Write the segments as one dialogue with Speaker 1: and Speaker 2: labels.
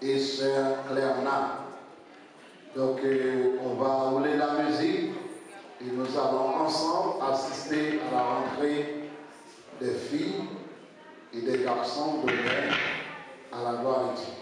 Speaker 1: et Sœur Clerna. Donc on va rouler la musique et nous allons ensemble assister à la rentrée des filles et des garçons de Noël à la gloire de Dieu.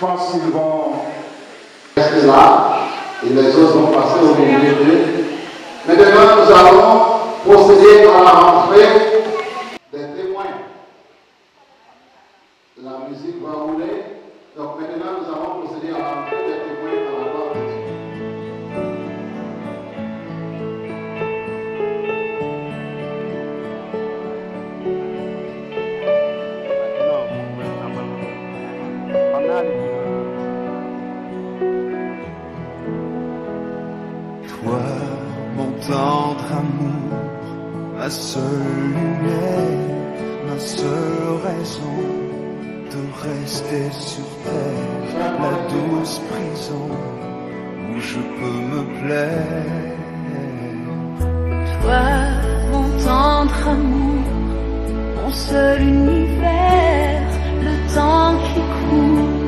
Speaker 1: Je pense qu'ils vont rester là et les autres vont passer au milieu d'eux. Maintenant, nous allons procéder à la rentrée des témoins. La musique va rouler. Donc maintenant, nous allons procéder à la rentrée des témoins à la gloire de Dieu.
Speaker 2: Toi, mon tendre amour, ma seule lumière, ma seule raison de rester sur terre, la douce prison où je peux me plaire.
Speaker 3: Toi, mon tendre amour, mon seul univers, le temps qui court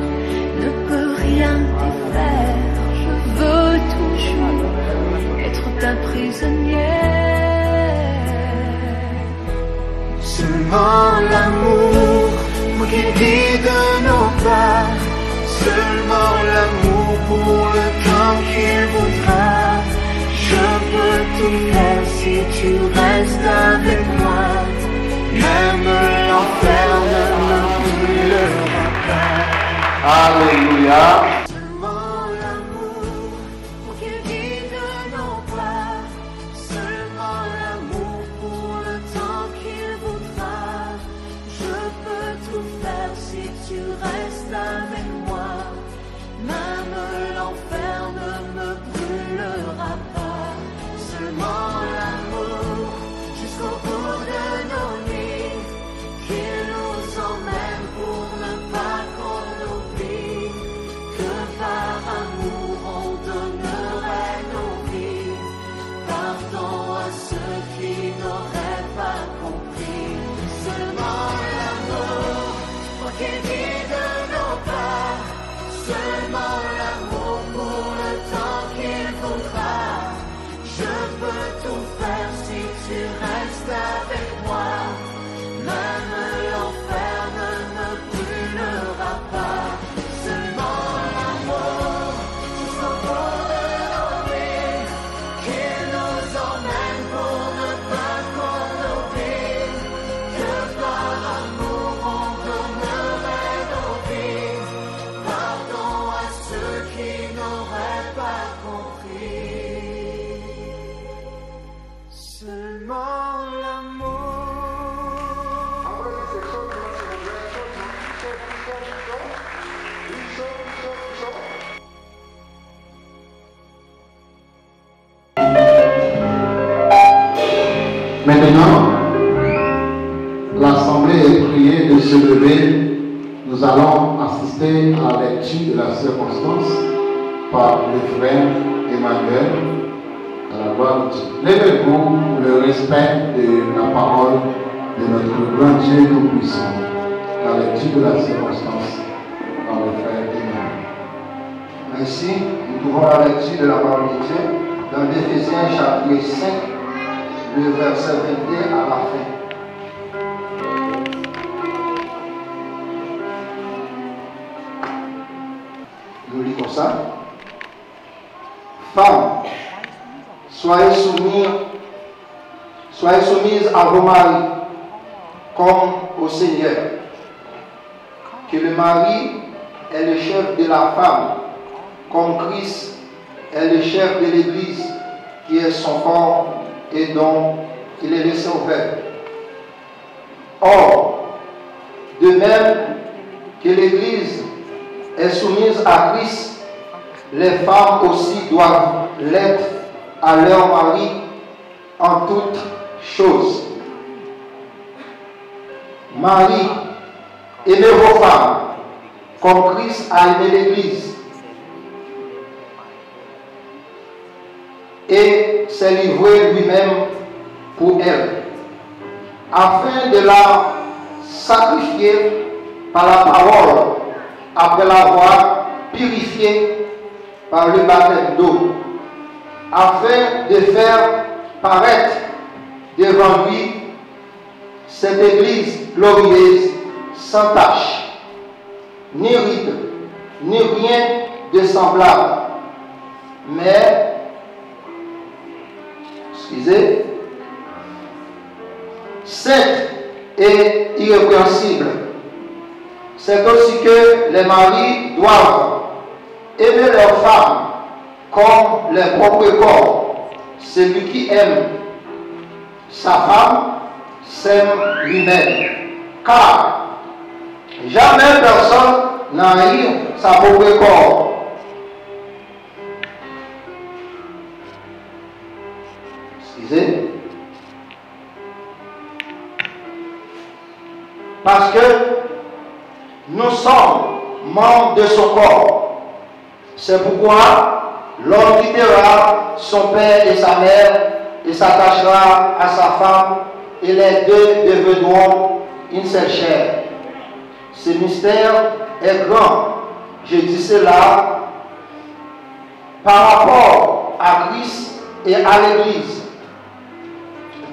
Speaker 3: ne peut rien défaire. Je veux toujours être ta prisonnière.
Speaker 2: Seulement l'amour qui guide nos pas, seulement l'amour pour le temps qu'il voudra. Je peux tout faire si tu restes avec moi, même l'enfer ne me brûlera pas.
Speaker 1: Alléluia.
Speaker 2: Seulement l'amour pour qu'il guide nos pas, seulement l'amour pour le temps qu'il voudra. Je peux tout faire si tu restes avec moi, même l'enfer ne me brûlera pas. Seulement l'amour jusqu'au bout de nos nuits, qu'il nous emmène pour ne pas qu'on oublie que par amour on donnerait nos vies. Pardon à ceux qui n'auraient pas compris. Seulement l'amour pour qu'il guide nos pas, seulement l'amour pour le temps qu'il voudra. Je peux tout faire si tu restes avec moi, même l'enfer ne me brûlera pas. Seulement l'amour jusqu'au bout de nos vies, qu'il nous emmène pour ne pas qu'on oublie que par amour on donnerait nos vies. Pardon à ceux qui n'auraient pas compris. Seulement l'amour.
Speaker 1: Maintenant, l'Assemblée est priée de se lever. Nous allons assister à la lecture de la circonstance par le frère Emmanuel. À la gloire de Dieu. Levez-vous pour le respect de la parole de notre grand Dieu Tout-Puissant. La lecture de la circonstance par le frère Emmanuel.
Speaker 4: Ainsi, nous trouvons la lecture de la parole de Dieu dans l'Éphésiens chapitre 5, le verset 21 à la fin. Nous lisons comme ça. Femmes, soyez soumises à vos maris comme au Seigneur. Que le mari est le chef de la femme, comme Christ est le chef de l'Église, qui est son corps et dont il est le sauveur. Or, de même que l'Église est soumise à Christ, les femmes aussi doivent l'être à leur mari en toutes choses. Marie, aimez vos femmes comme Christ a aimé l'Église et s'est livré lui-même pour elle, afin de la sacrifier par la parole, après l'avoir purifiée par le baptême d'eau, afin de faire paraître devant lui cette Église glorieuse, sans tache, ni ride, ni rien de semblable, mais, sainte et irrépréhensible. C'est aussi que les maris doivent aimer leurs femmes comme leur propre corps. Celui qui aime sa femme s'aime lui-même. Car jamais personne n'a haï sa propre corps. Excusez. Parce que nous sommes membres de son corps. C'est pourquoi l'homme quittera son père et sa mère et s'attachera à sa femme et les deux deviendront une seule chair. Ce mystère est grand. Je dis cela par rapport à Christ et à l'Église.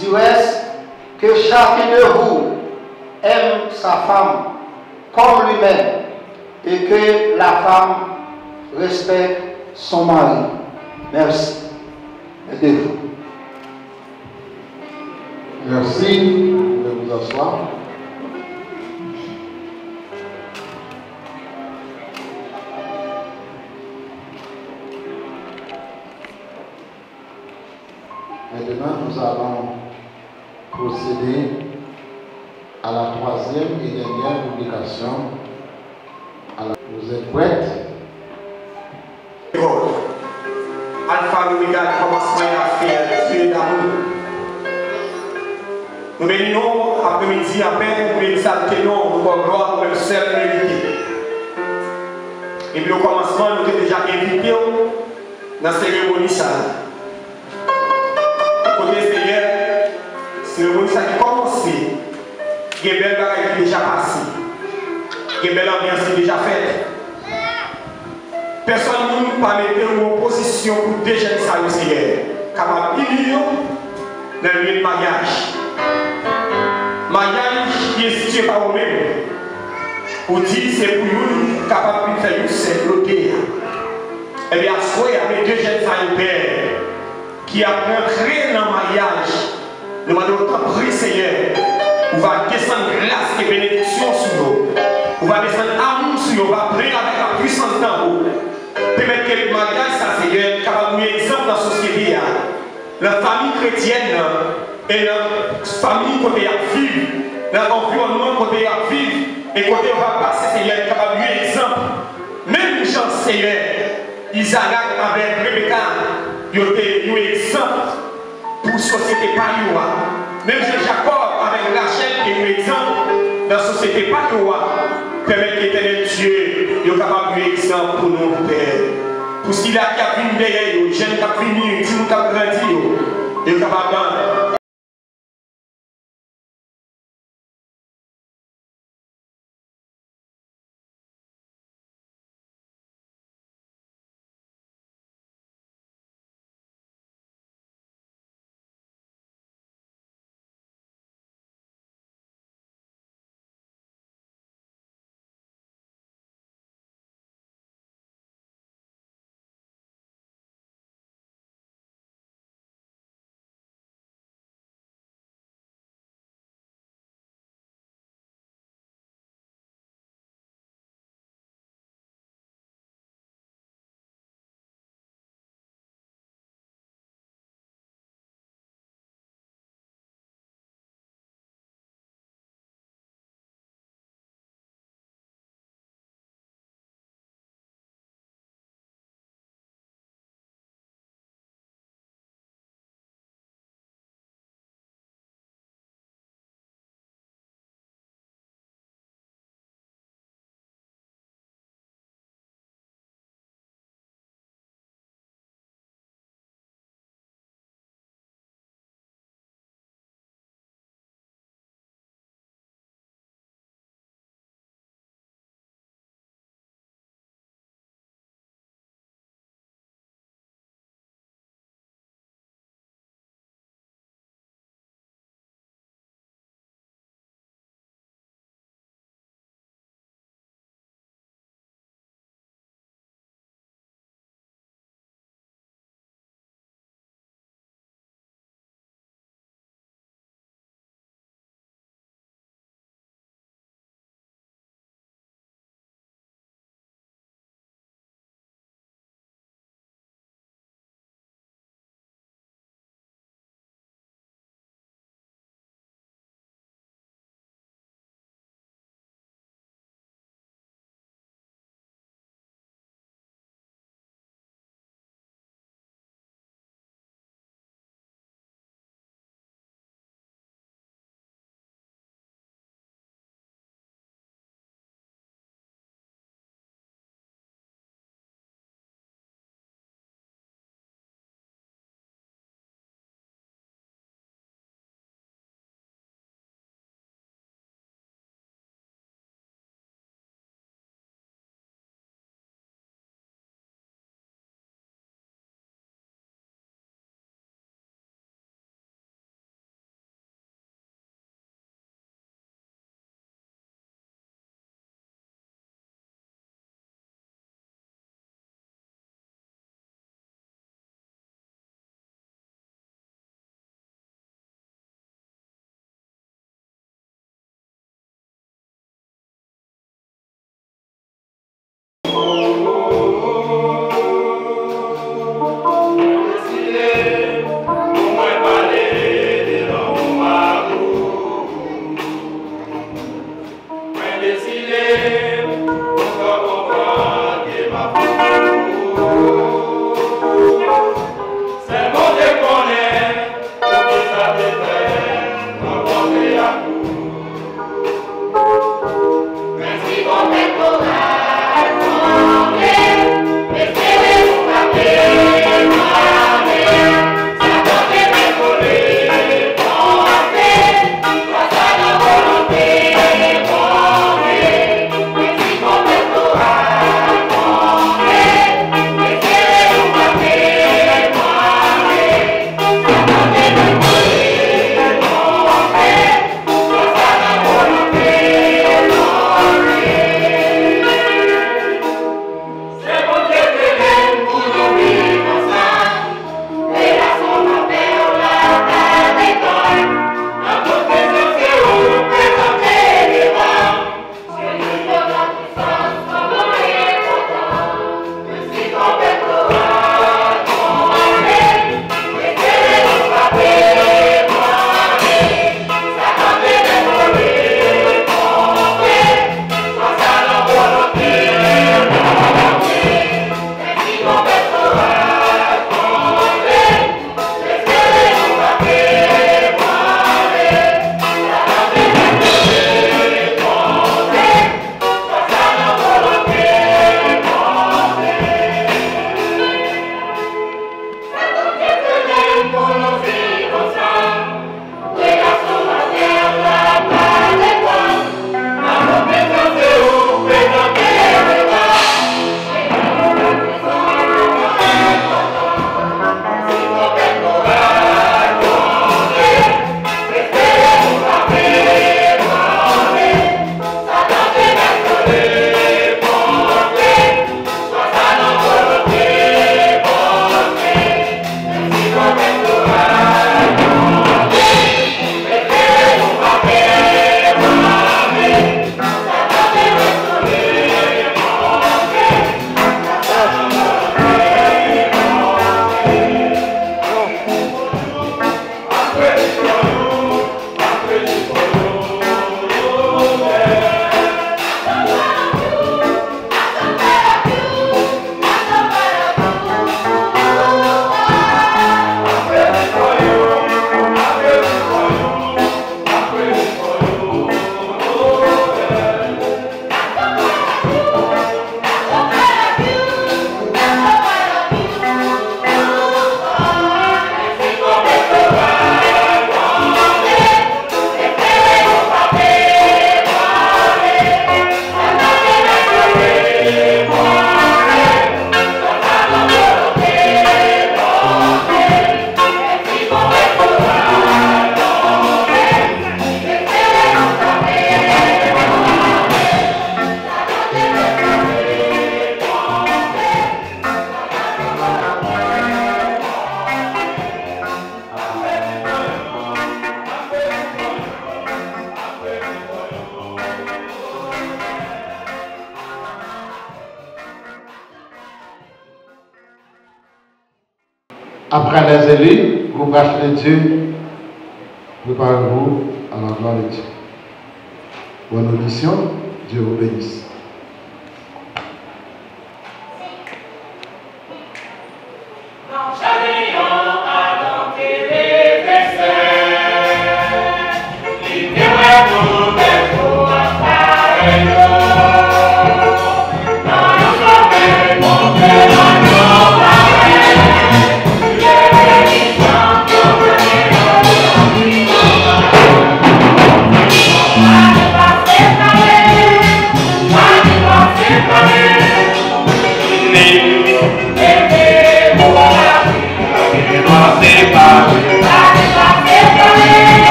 Speaker 4: Du reste, que chacun de vous aime sa femme comme lui-même et que la femme respecte son mari. Merci. Aidez-vous.
Speaker 1: Merci. Vous pouvez vous asseoir. Maintenant, nous allons procéder à la troisième et dernière publication. Vous êtes prêtes?
Speaker 5: Alpha Omega, commencement et affaire, Dieu d'amour. Nous bénissons après-midi à peine, nous exaltons nous pour gloire pour le seul vérité. Et puis au commencement, nous avons déjà invité dans la cérémonie. Côté Seigneur, cérémonie qui a commencé. Il y a une belle bagaille qui est déjà passée. Il y a une belle ambiance qui est déjà faite. Personne ne peut mettre en opposition pour deux jeunes saluts, Seigneur. Capable d'unir dans le lieu de mariage. Mariage qui est situé par vous-même. Pour dire c'est pour nous capable de faire une simple guerre. Eh bien, soit il y a deux jeunes saluts qui a entré dans le mariage. Nous demandons autant prier, Seigneur. On va descendre grâce et bénédiction sur nous. On va descendre amour sur nous. On va prier avec la puissance d'en haut. Permettre que le mariage, ça, Seigneur, capable de nous exemple dans la société. La famille chrétienne et la famille côté à vivre, l'environnement côté à vivre, et côté on va passer, Seigneur, capable de nous exemple. Même Jean, Seigneur, Isaac avec Rebecca, ils ont été exemple pour la société Payoua. Même Jacob avec Rachel, qui est exemple dans la société Payoua. Permettre que l'éternel Dieu soit capable de exemple pour nous, Père. Pour ce qu'il a qui a fini derrière, les jeunes qui ont fini, les gens qui ont grandi, ils sont capables de
Speaker 1: Après les élus, vous prêchez Dieu, préparez-vous à la gloire de Dieu. Bonne audition, Dieu vous bénisse.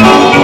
Speaker 6: Oh,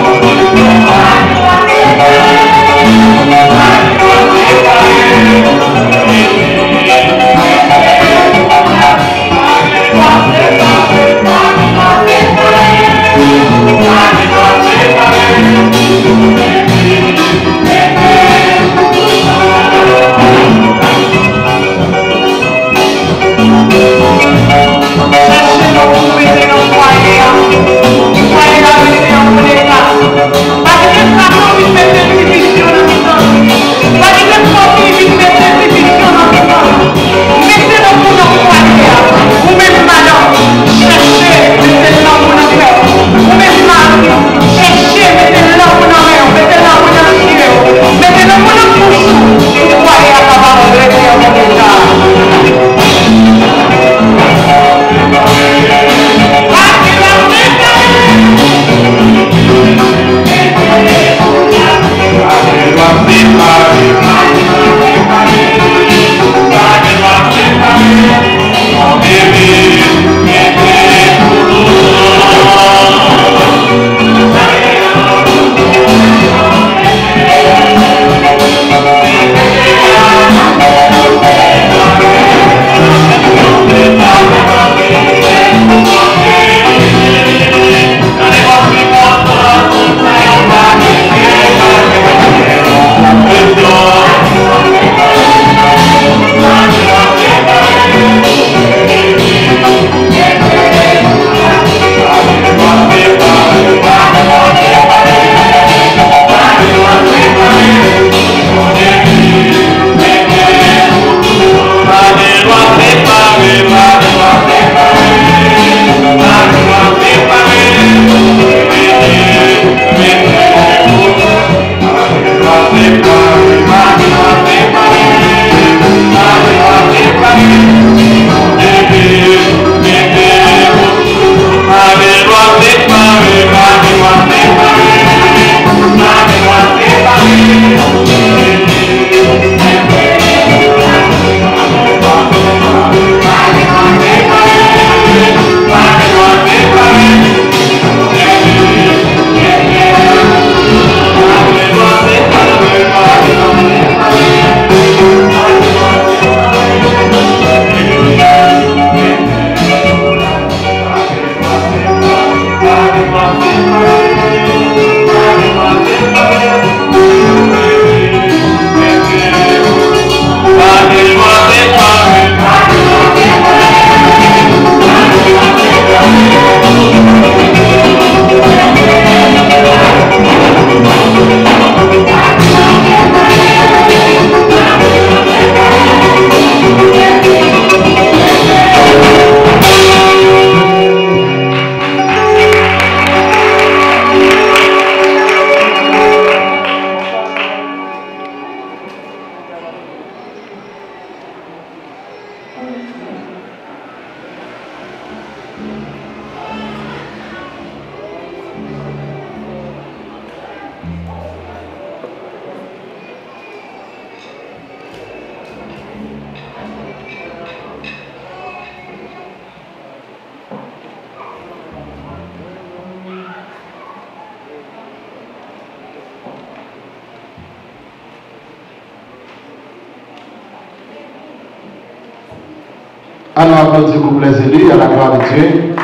Speaker 6: Allons applaudir pour les élus à la gloire de Dieu.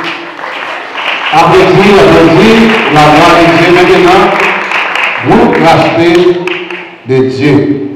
Speaker 6: Applaudis, la gloire de Dieu maintenant. Groupe racheté de Dieu.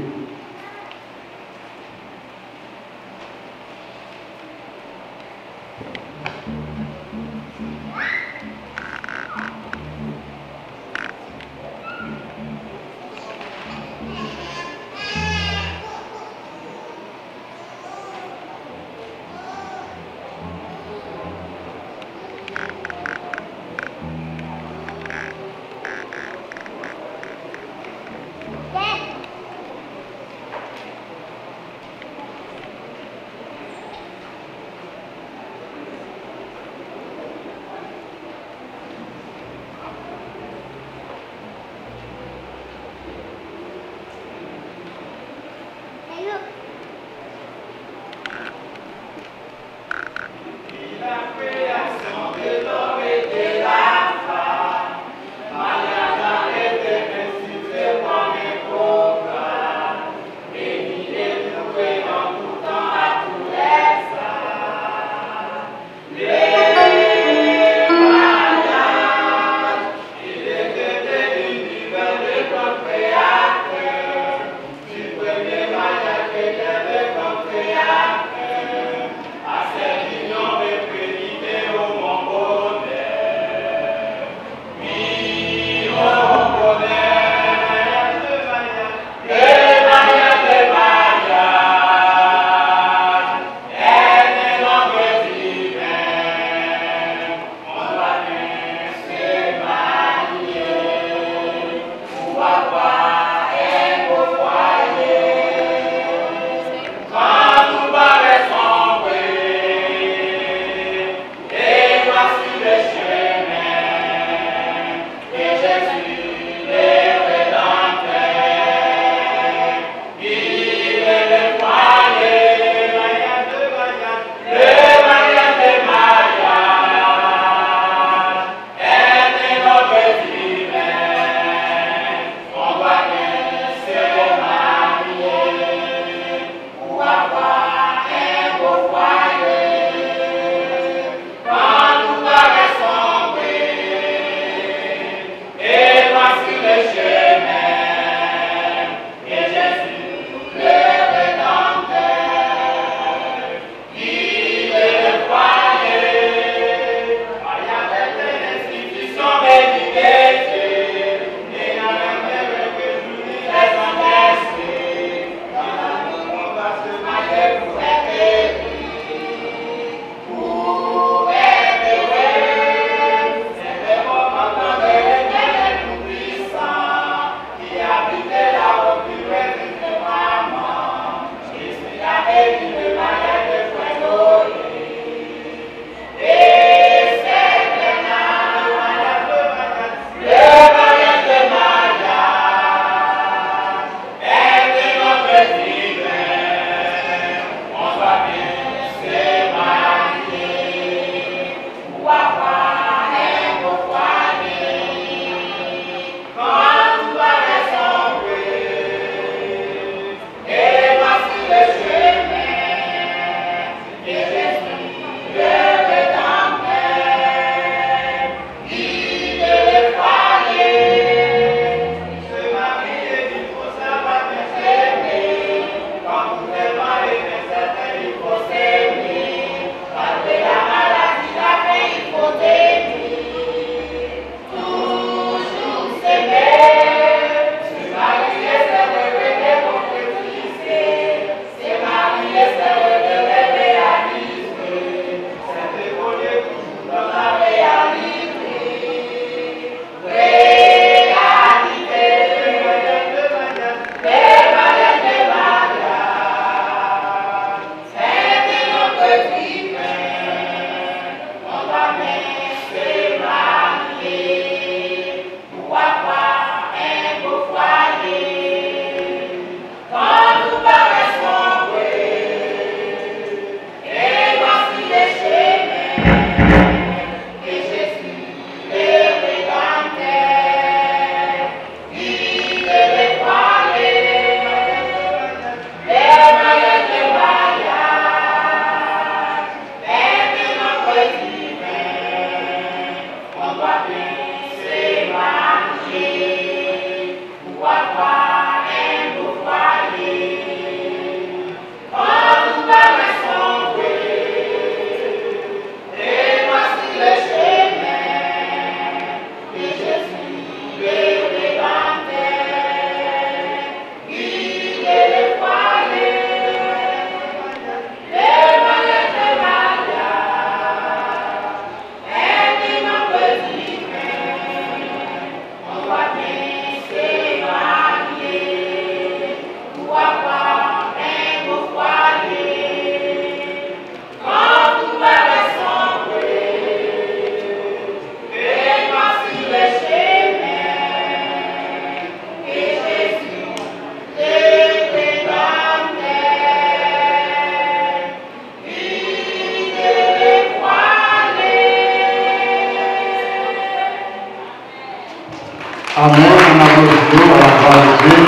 Speaker 6: Amen. On applaudit à la gloire de Dieu.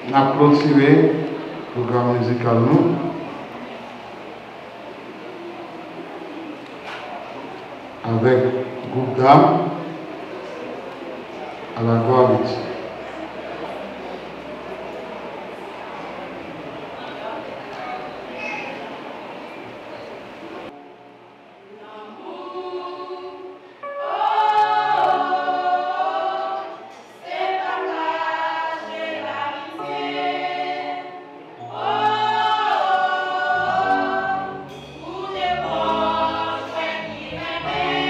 Speaker 6: On a clôturé le programme musical nous. Avec groupe d'âme à la gloire de Dieu.
Speaker 2: Amen.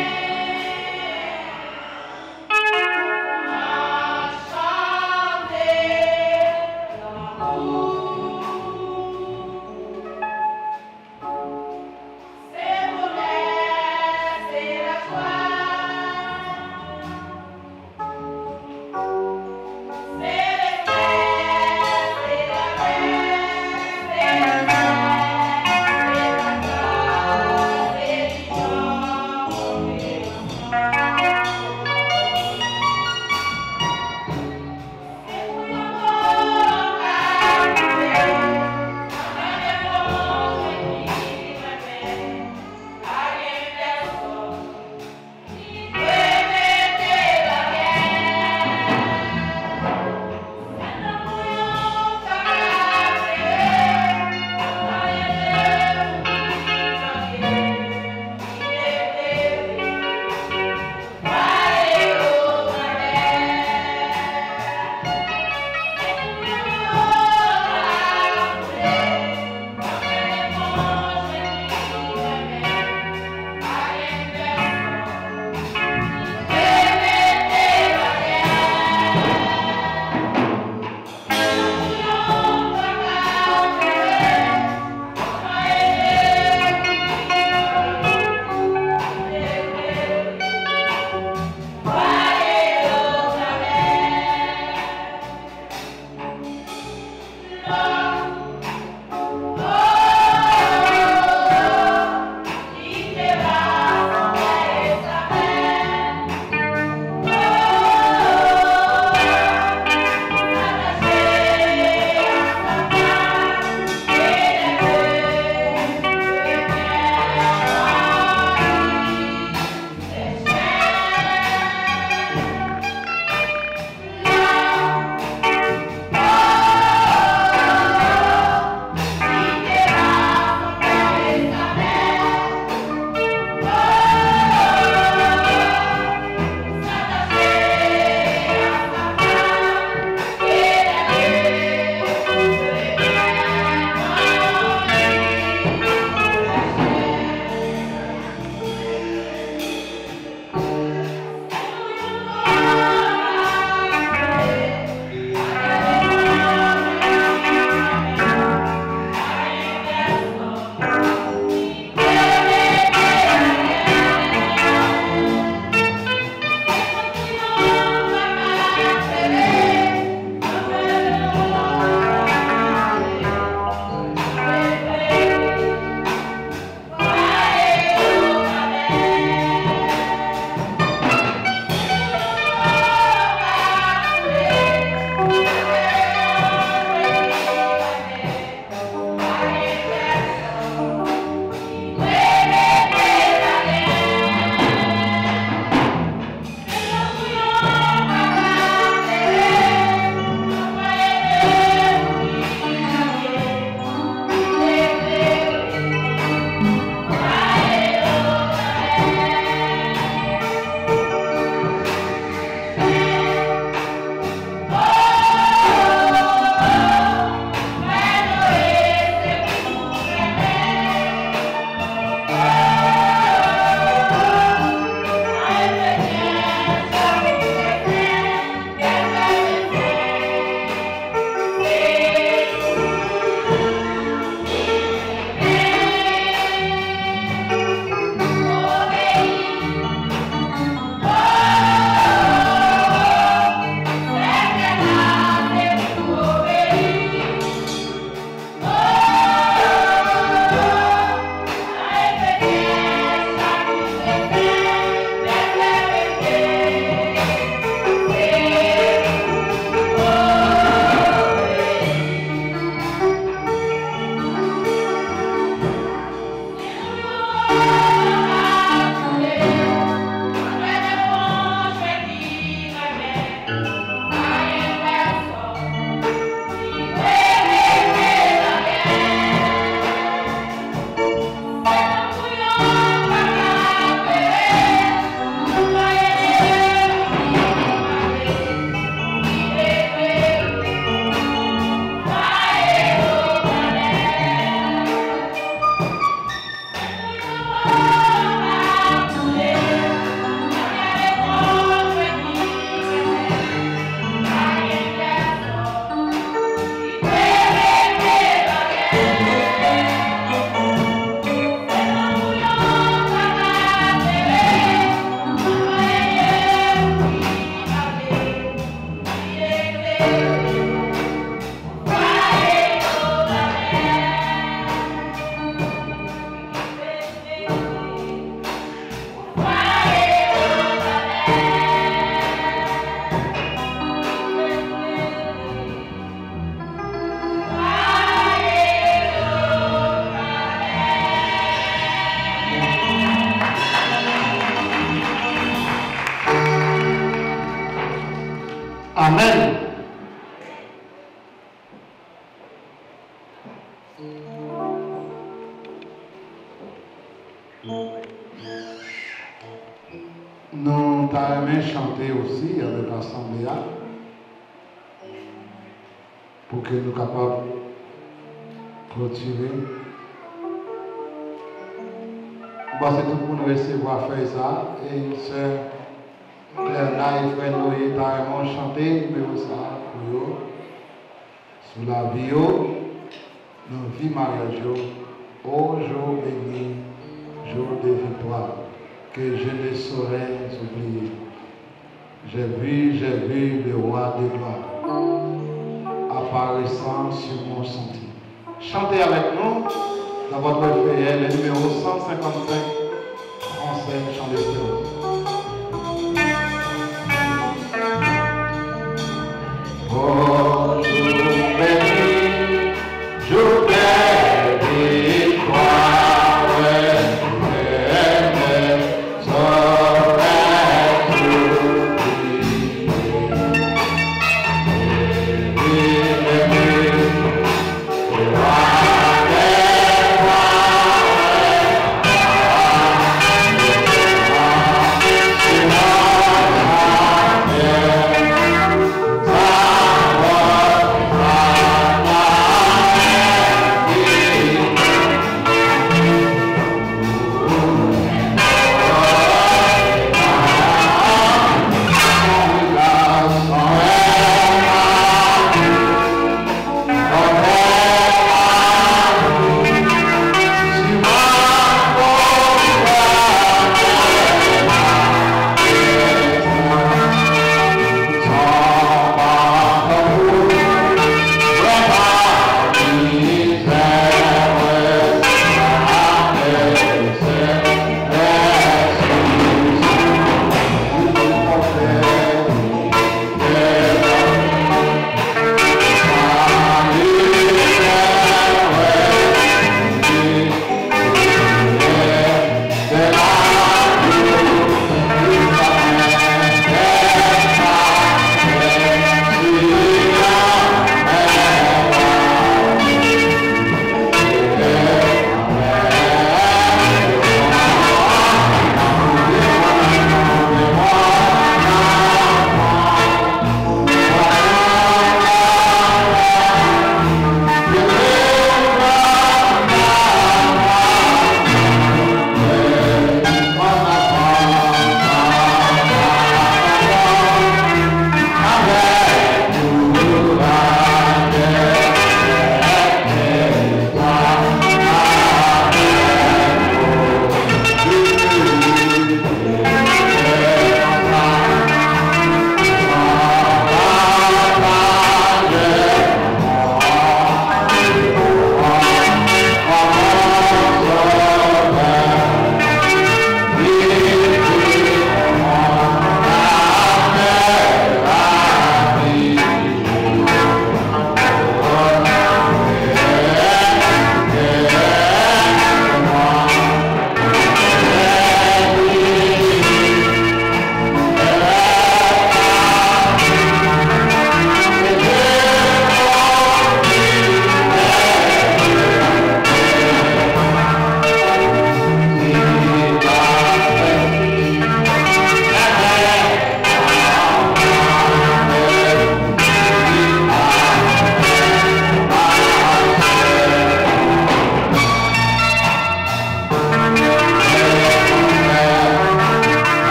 Speaker 6: Amen. Nous t'avons aimé chanter aussi avec l'Assemblée pour que nous soyons capables de clôturer. Bon, c'est tout pour nous recevoir faire ça. Et sœur Claire et frère Noé t'avons chanté numéro ça pour eux. Sous la vie, nos vies mariage, ô jour béni, jour de victoire, que je ne saurais oublier. J'ai vu le roi des gloires apparaissant sur mon sentier. Chantez avec nous dans votre feuillet, le numéro 155, français, chant d'espérance. Oh, jour béni, jour de victoire,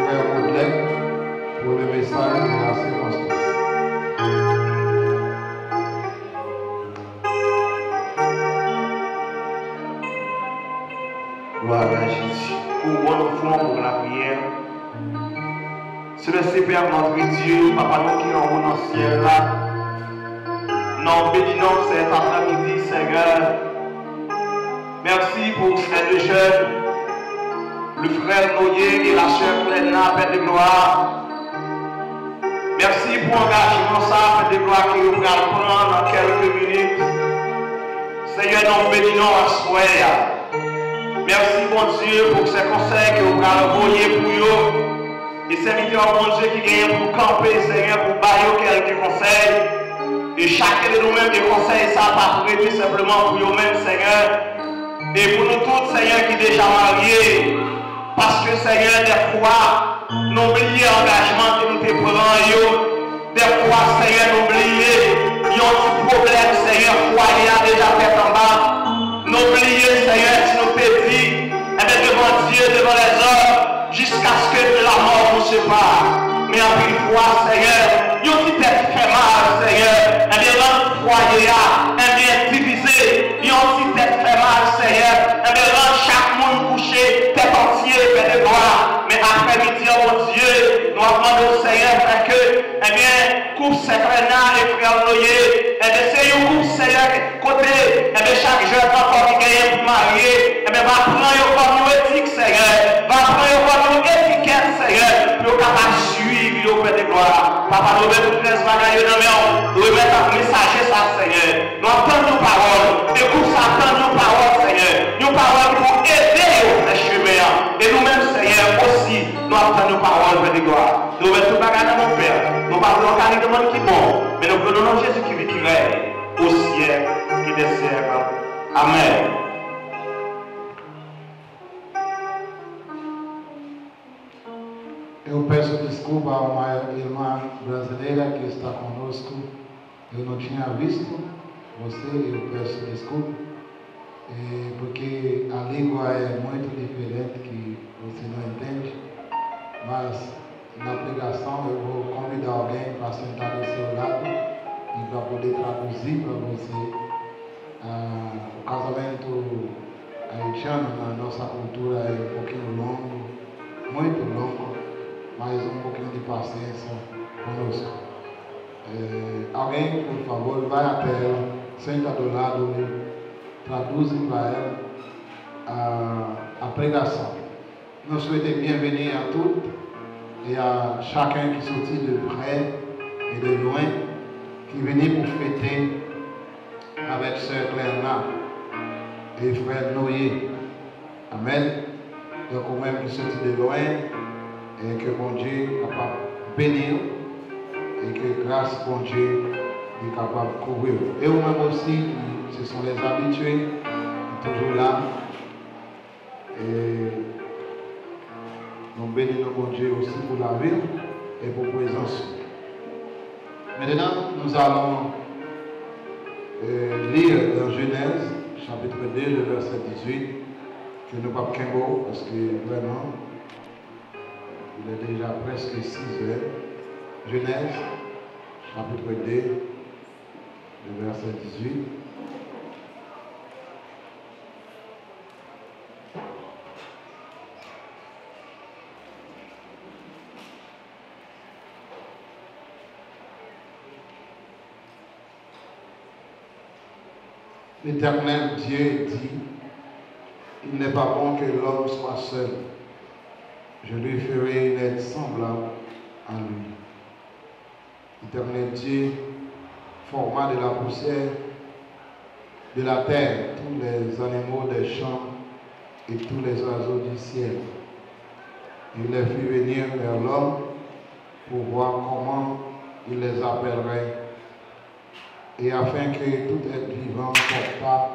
Speaker 6: frère Maudelaine pour le message de la circonstance.
Speaker 7: Gloire à Jésus. Couronne au fond pour la prière. C'est le Seigneur notre Dieu, Papa nous qui est en haut dans le ciel là. Nous bénissons cet après-midi, Seigneur. Merci pour ces deux jeunes, le frère Noyer et la sœur Pléna, Père de gloire. Merci pour l'engagement, ça, Père de gloire, qui nous va prendre dans quelques minutes. Seigneur, nous bénissons à soi. Merci, bon Dieu, pour ces conseils que vous avez envoyés pour eux. Et serviteurs, bon Dieu, qui gagnent pour camper, Seigneur, pour bailler quelques conseils. Et chacun de nous-mêmes, des conseils, ça va prêter simplement pour nous-mêmes, Seigneur. Et pour nous tous, Seigneur, qui déjà mariés. Parce que, Seigneur, des fois, nous oublions l'engagement que nous te prenons. Des fois, Seigneur, nous oublions. Il y a un petit problème, Seigneur, foyer a déjà fait en bas. Nous oublions, Seigneur, si nous te dit, devant Dieu, devant les hommes, jusqu'à ce que la mort nous sépare. Mais après une fois, Seigneur, il y a une petite fait mal, Seigneur. Et bien, notre foyer a bien divisé. Il y a une petite fait mal, Seigneur. Et bien, chaque monde couché, tête entière, fait de gloire. Mais après-midi, mon Dieu, nous demandons au Seigneur, frère, que, eh bien, coupe ces frères et frères Noyer. Eh bien, c'est une coupe, Seigneur, côté, eh bien, chaque jeune encore qui gagne pour marier, eh bien, va prendre comme nous éthique, Seigneur. Va prendre comme nous étiquette, Seigneur, pour capable de suivre, au Père de gloire. Papa, nous mettons toutes les bagailles dans nous, nous mettons un messager, ça, Seigneur. Nous entendons nos paroles, écoute ça, entendons nos paroles, Seigneur. Nos paroles pour aider les chemins. Et nous-mêmes, Seigneur, aussi, nous entendons nos paroles, Père de gloire. Nous mettons tout bagaille dans mon Père. Nous parlons de de monde qui est bon, mais nous prenons Jésus qui vit, qui règne au ciel, qui des siècles. Amen.
Speaker 6: Eu peço desculpa a uma irmã brasileira que está conosco. Eu não tinha visto você, eu peço desculpa, porque a língua é muito diferente que você não entende. Mas na pregação eu vou convidar alguém para sentar do seu lado e para poder traduzir para você. O casamento haitiano na nossa cultura é um pouquinho longo, muito longo. Mais um pouquinho de paciência conosco. Alguém, por favor, vai até ela, senta do lado e traduz para ela a pregação. Nous souhaitons bienvenue à toutes et à chacun qui sortit de près et de loin, qui venait pour fêter avec Sœur Cléna et Frère Noyer. Amen. Donc, au même qui sortit de loin, et que bon Dieu est capable de bénir et que grâce bon Dieu est capable de couvrir. Et vous-même aussi, ce sont les habitués, qui sont toujours là. Et nous bénissons bon Dieu aussi pour la vie et pour la présence. Maintenant, nous allons lire dans Genèse, chapitre 2, le verset 18, que nous ne pas qu'un parce que vraiment, il est déjà presque 6 heures. Genèse, chapitre 2, le verset 18. L'Éternel Dieu dit, il n'est pas bon que l'homme soit seul. Je lui ferai une aide semblable à lui. L'Éternel Dieu forma de la poussière de la terre tous les animaux des champs et tous les oiseaux du ciel. Il les fit venir vers l'homme pour voir comment il les appellerait, et afin que tout être vivant portât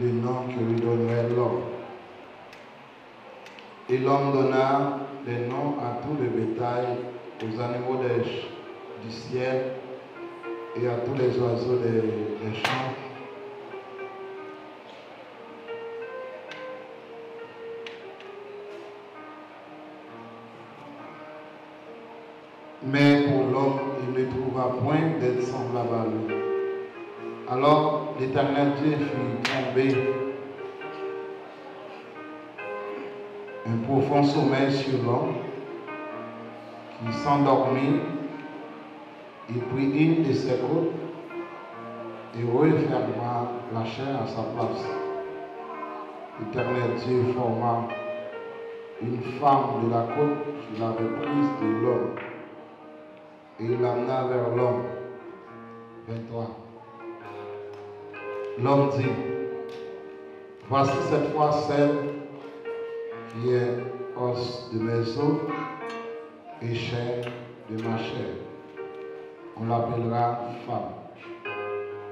Speaker 6: le nom que lui donnerait l'homme. Et l'homme donna des noms à tout le bétail, aux animaux du ciel et à tous les oiseaux des champs. mais pour l'homme, il ne trouva point d'être semblable à lui. Alors l'Éternel Dieu fit tomber un profond sommeil sur l'homme, qui s'endormit et prit une de ses côtes et referma la chair à sa place. L'Éternel Dieu forma une femme de la côte qu'il avait prise de l'homme et il l'amena vers l'homme. 23. L'homme dit, voici cette fois celle qui est os de mes os et chair de ma chair. On l'appellera femme,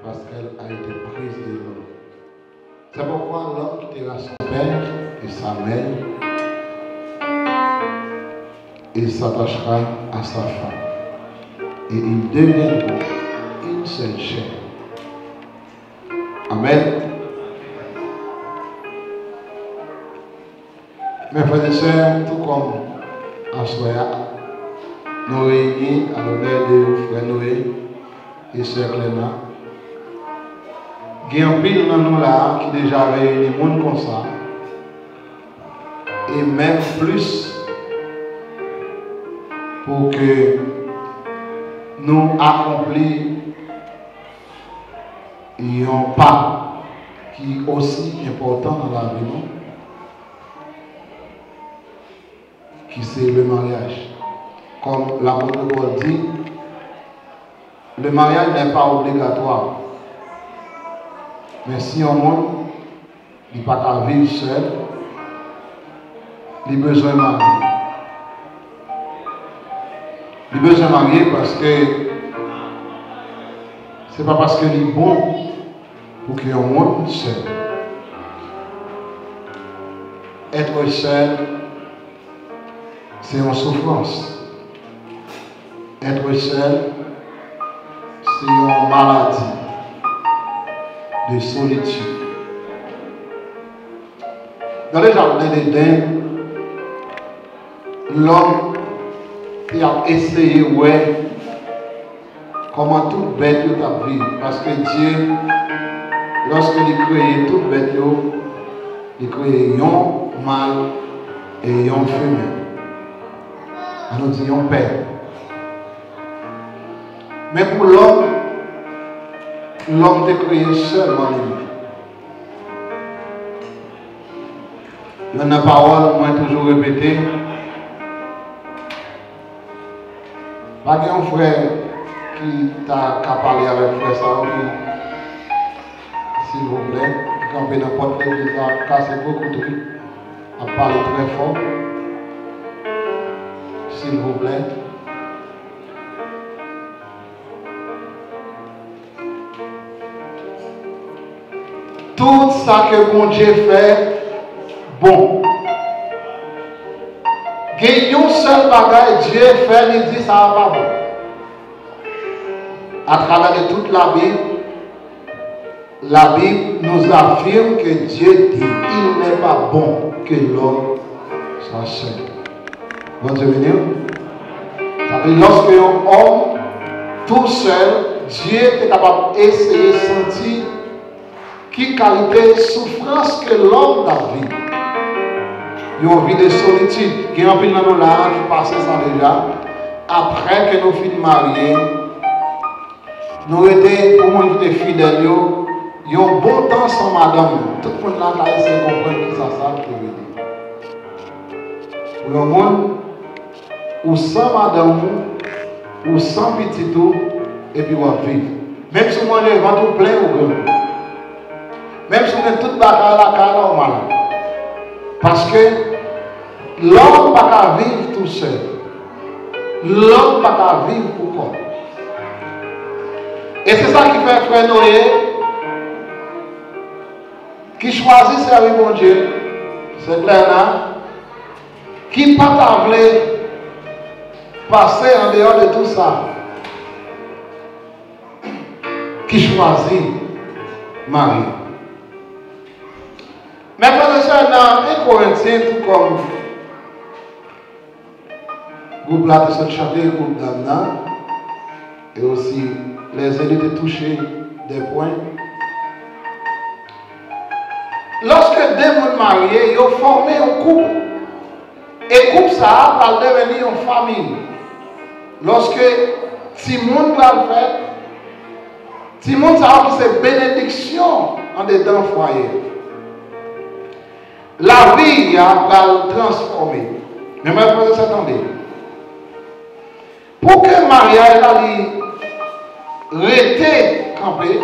Speaker 6: parce qu'elle a été prise de l'homme. C'est pourquoi l'homme quittera son père et sa mère et s'attachera à sa femme. Et ils deviendront une seule chair. Amen. Mes frères et sœurs, tout comme à Soya, nous réunis à l'honneur de frère Noé et sœur Cléna. Il y a un pile dans nous là qui déjà réunit le monde comme ça. Et même plus pour que nous accomplissions un pas qui est aussi important dans la vie, qui c'est le mariage. Comme l'apôtre Paul dit, le mariage n'est pas obligatoire. Mais si un monde n'est pas qu'à vivre seul, il a besoin de marier. Il a besoin de marier parce que ce n'est pas parce qu'il est bon pour qu'il y ait un monde seul. Être seul, c'est une souffrance. Être seul, c'est une maladie de solitude. Dans le jardin d'Éden, l'homme a essayé ouais, comment toute bête a vécu. Parce que Dieu, lorsqu'il a créé toute bête, il a créé un mâle et un femelle. On dit un père. Mais pour l'homme, l'homme est créé seulement lui. Il y a une parole, moi toujours répétée. Pas un frère qui t'a parlé avec frère Saouli, s'il vous plaît, qui campé dans n'importe l'église, a cassé beaucoup de trucs, a parlé très fort. S'il vous plaît. Tout ça que mon Dieu fait, bon. Il y a un seul bagage Dieu fait, il dit ça va pas bon. À travers de toute la Bible nous affirme que Dieu dit il n'est pas bon que l'homme soit seul. Vous devenez? Ça veut dire lorsque un homme tout seul, Dieu est capable d'essayer de sentir quelle qualité de souffrance que l'homme a vécu. Il y a une vie de solitude. Il y a un peu de nous là qui passe ça déjà. Après que nous finissons mariés, nous étions, pour nous qui étions fidèles, il y a un bon temps sans madame. Tout le monde là a essayé de comprendre qui ça veut dire. Pour le monde, ou sans madame, ou sans petit tout, et puis on va vivre. Même si on mange le ventre plein ou grand. Même si on est toute bagarre à la carrière normale. Parce que l'homme ne peut pas vivre tout seul. L'homme ne peut pas vivre pour quoi. Et c'est ça qui fait frère Noé, qui choisit servir mon Dieu, c'est clair là, qui ne peut pas passer en dehors de tout ça, qui choisit Marie. Mais frères et sœurs, dans 1 Corinthiens, tout comme groupe là de se chanter, le groupe d'Amna. Et aussi, les élus de toucher des points. Lorsque deux mondes mariés, ils ont formé un couple. Et couple ça va devenir une famille. Lorsque Timon va le faire, Timon ça va c'est bénédiction en dedans foyer. La vie va le transformer. Mais maintenant, vous attendez. Pour que Maria elle reste campée,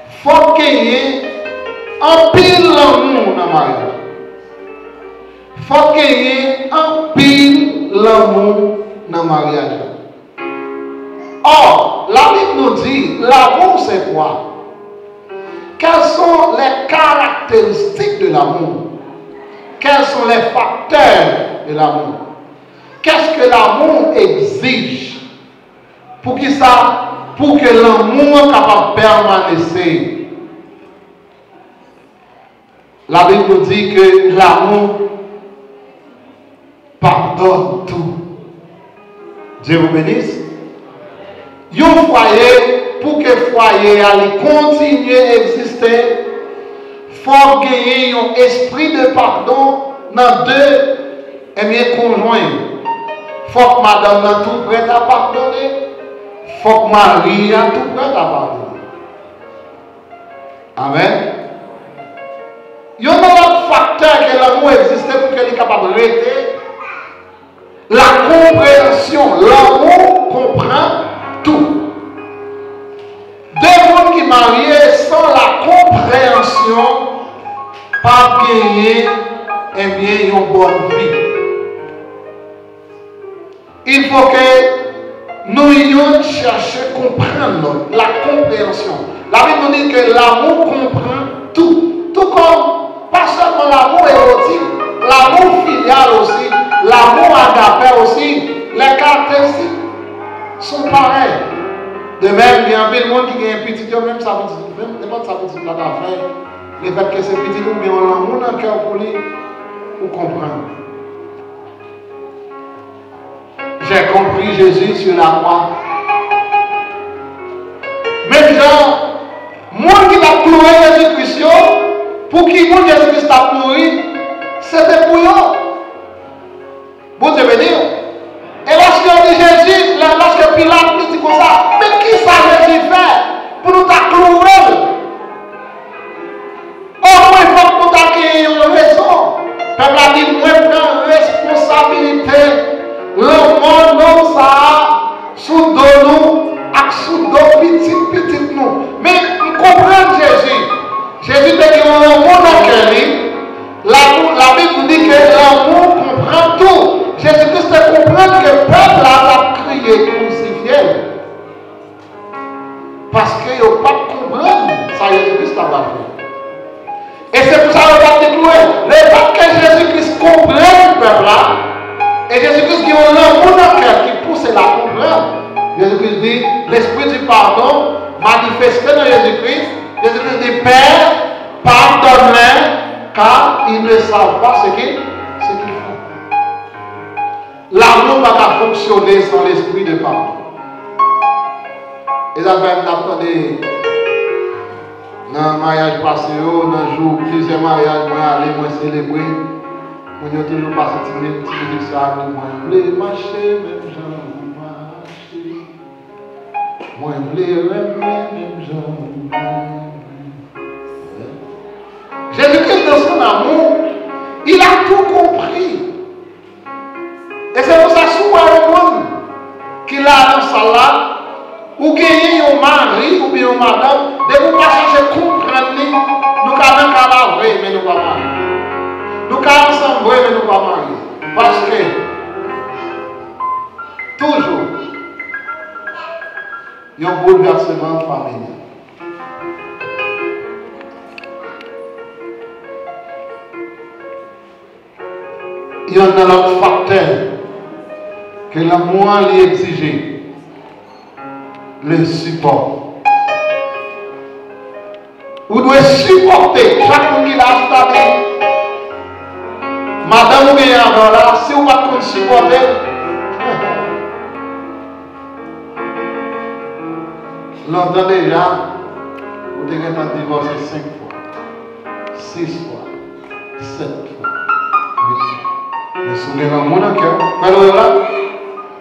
Speaker 6: il faut qu'il y ait un pile l'amour dans le mariage. Il faut qu'il y ait un pile l'amour dans le mariage. Or, la Bible nous dit, l'amour c'est quoi? Quelles sont les caractéristiques de l'amour? Quels sont les facteurs de l'amour? Qu'est-ce que l'amour exige? Pour qui ça? Pour que l'amour soit capable de permanenter. La Bible nous dit que l'amour pardonne tout. Dieu vous bénisse. Un foyer, pour que le foyer continue à exister, il faut gagner un esprit de pardon dans deux conjoints. Il faut que madame soit tout prête à pardonner. Il faut que Marie soit tout prête à pardonner. Amen. Il y a un autre facteur que l'amour existe pour qu'elle soit capable de rester. La compréhension. L'amour comprend tout. Deux mondes qui marient sans la compréhension, pas gagner une bonne vie. Il faut que nous cherchions à comprendre la compréhension. La Bible nous dit que l'amour comprend tout. Tout comme, pas seulement l'amour érotique, l'amour filial aussi, l'amour agapé aussi, les caractéristiques sont pareilles. De même, il y a un peu de monde qui a un petit, même ça veut dire, même ça veut dire la affaire, le fait que c'est petit, ou bien l'amour dans le cœur pour lui, pour comprendre. J'ai compris Jésus sur la croix. Même genre, monde qui a pleuré Jésus-Christ, pour qui monde Jésus-Christ a pleuré, c'était pour eux. Bon Dieu béni. Et lorsqu'on dit Jésus, lorsque Pilate nous dit comme ça, mais qui ça Jésus fait pour nous t'acclouer? Au moins, il faut que nous t'accueillions une raison. Le peuple a dit, moi, je prends responsabilité. Le monde, ça, sous nous, et sous nos petites nous. Mais nous comprenons Jésus. Jésus dit que l'amour dans le cœur, la Bible dit que l'amour comprend tout. Jésus-Christ comprend que le peuple a crié crucifié. Parce qu'il n'a pas compris ça Jésus-Christ a fait. Et c'est pour ça qu'il va déclouer. Le fait que Jésus-Christ comprenne le peuple là, et Jésus-Christ qui a l'amour dans le cœur qui pousse la comprendre. Jésus-Christ dit, l'esprit du pardon manifesté dans Jésus-Christ. Jésus-Christ dit, Père, pardonne-les, car ils ne savent pas ce qu'ils font. L'amour ne va pas fonctionner sans l'esprit de pardon. Et ça fait attendez, dans le mariage passé, dans le jour, plusieurs mariages, moi aller, moi célébrer. Moi j'ai toujours passé une petite ça, moi je voulais marcher, même j'en marcher. Moi je voulais aimer, même j'en Jésus-Christ dans son amour, il a tout compris. Et c'est pour ça que souvent le monde qui l'a dans sa là, ou gagner un mari ou bien une madame, de vous pas chercher à comprendre, nous avons qu'à la mais nous pas marier. Nous avons ensemble, mais nous pas marier. Parce que, toujours, il y a un bouleversement familial. Il y a un autre facteur que l'amour lui exige. Le support. Vous devez supporter chaque monde qui l'a installé. Madame ou bien avant là, si vous ne pouvez pas supporter, longtemps déjà, vous devez être divorcé 5 fois, 6 fois, 7 fois. Mais si vous avez un monde en cœur,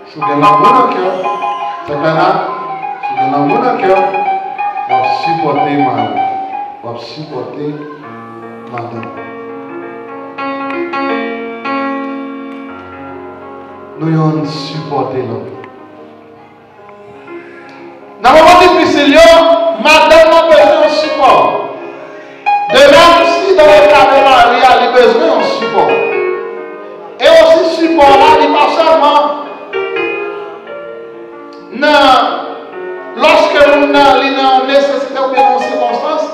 Speaker 6: si vous avez un monde en cœur, c'est que là, si vous avez un monde en cœur, vous allez supporter Marie, vous allez supporter Madame. Nous allons supporter l'homme. Dans le moment difficile, madame a besoin de support. De même, si dans le cas de Marie, elle a besoin de support. Et aussi, support là, il n'est pas seulement lorsque nous avons une nécessité ou une circonstance,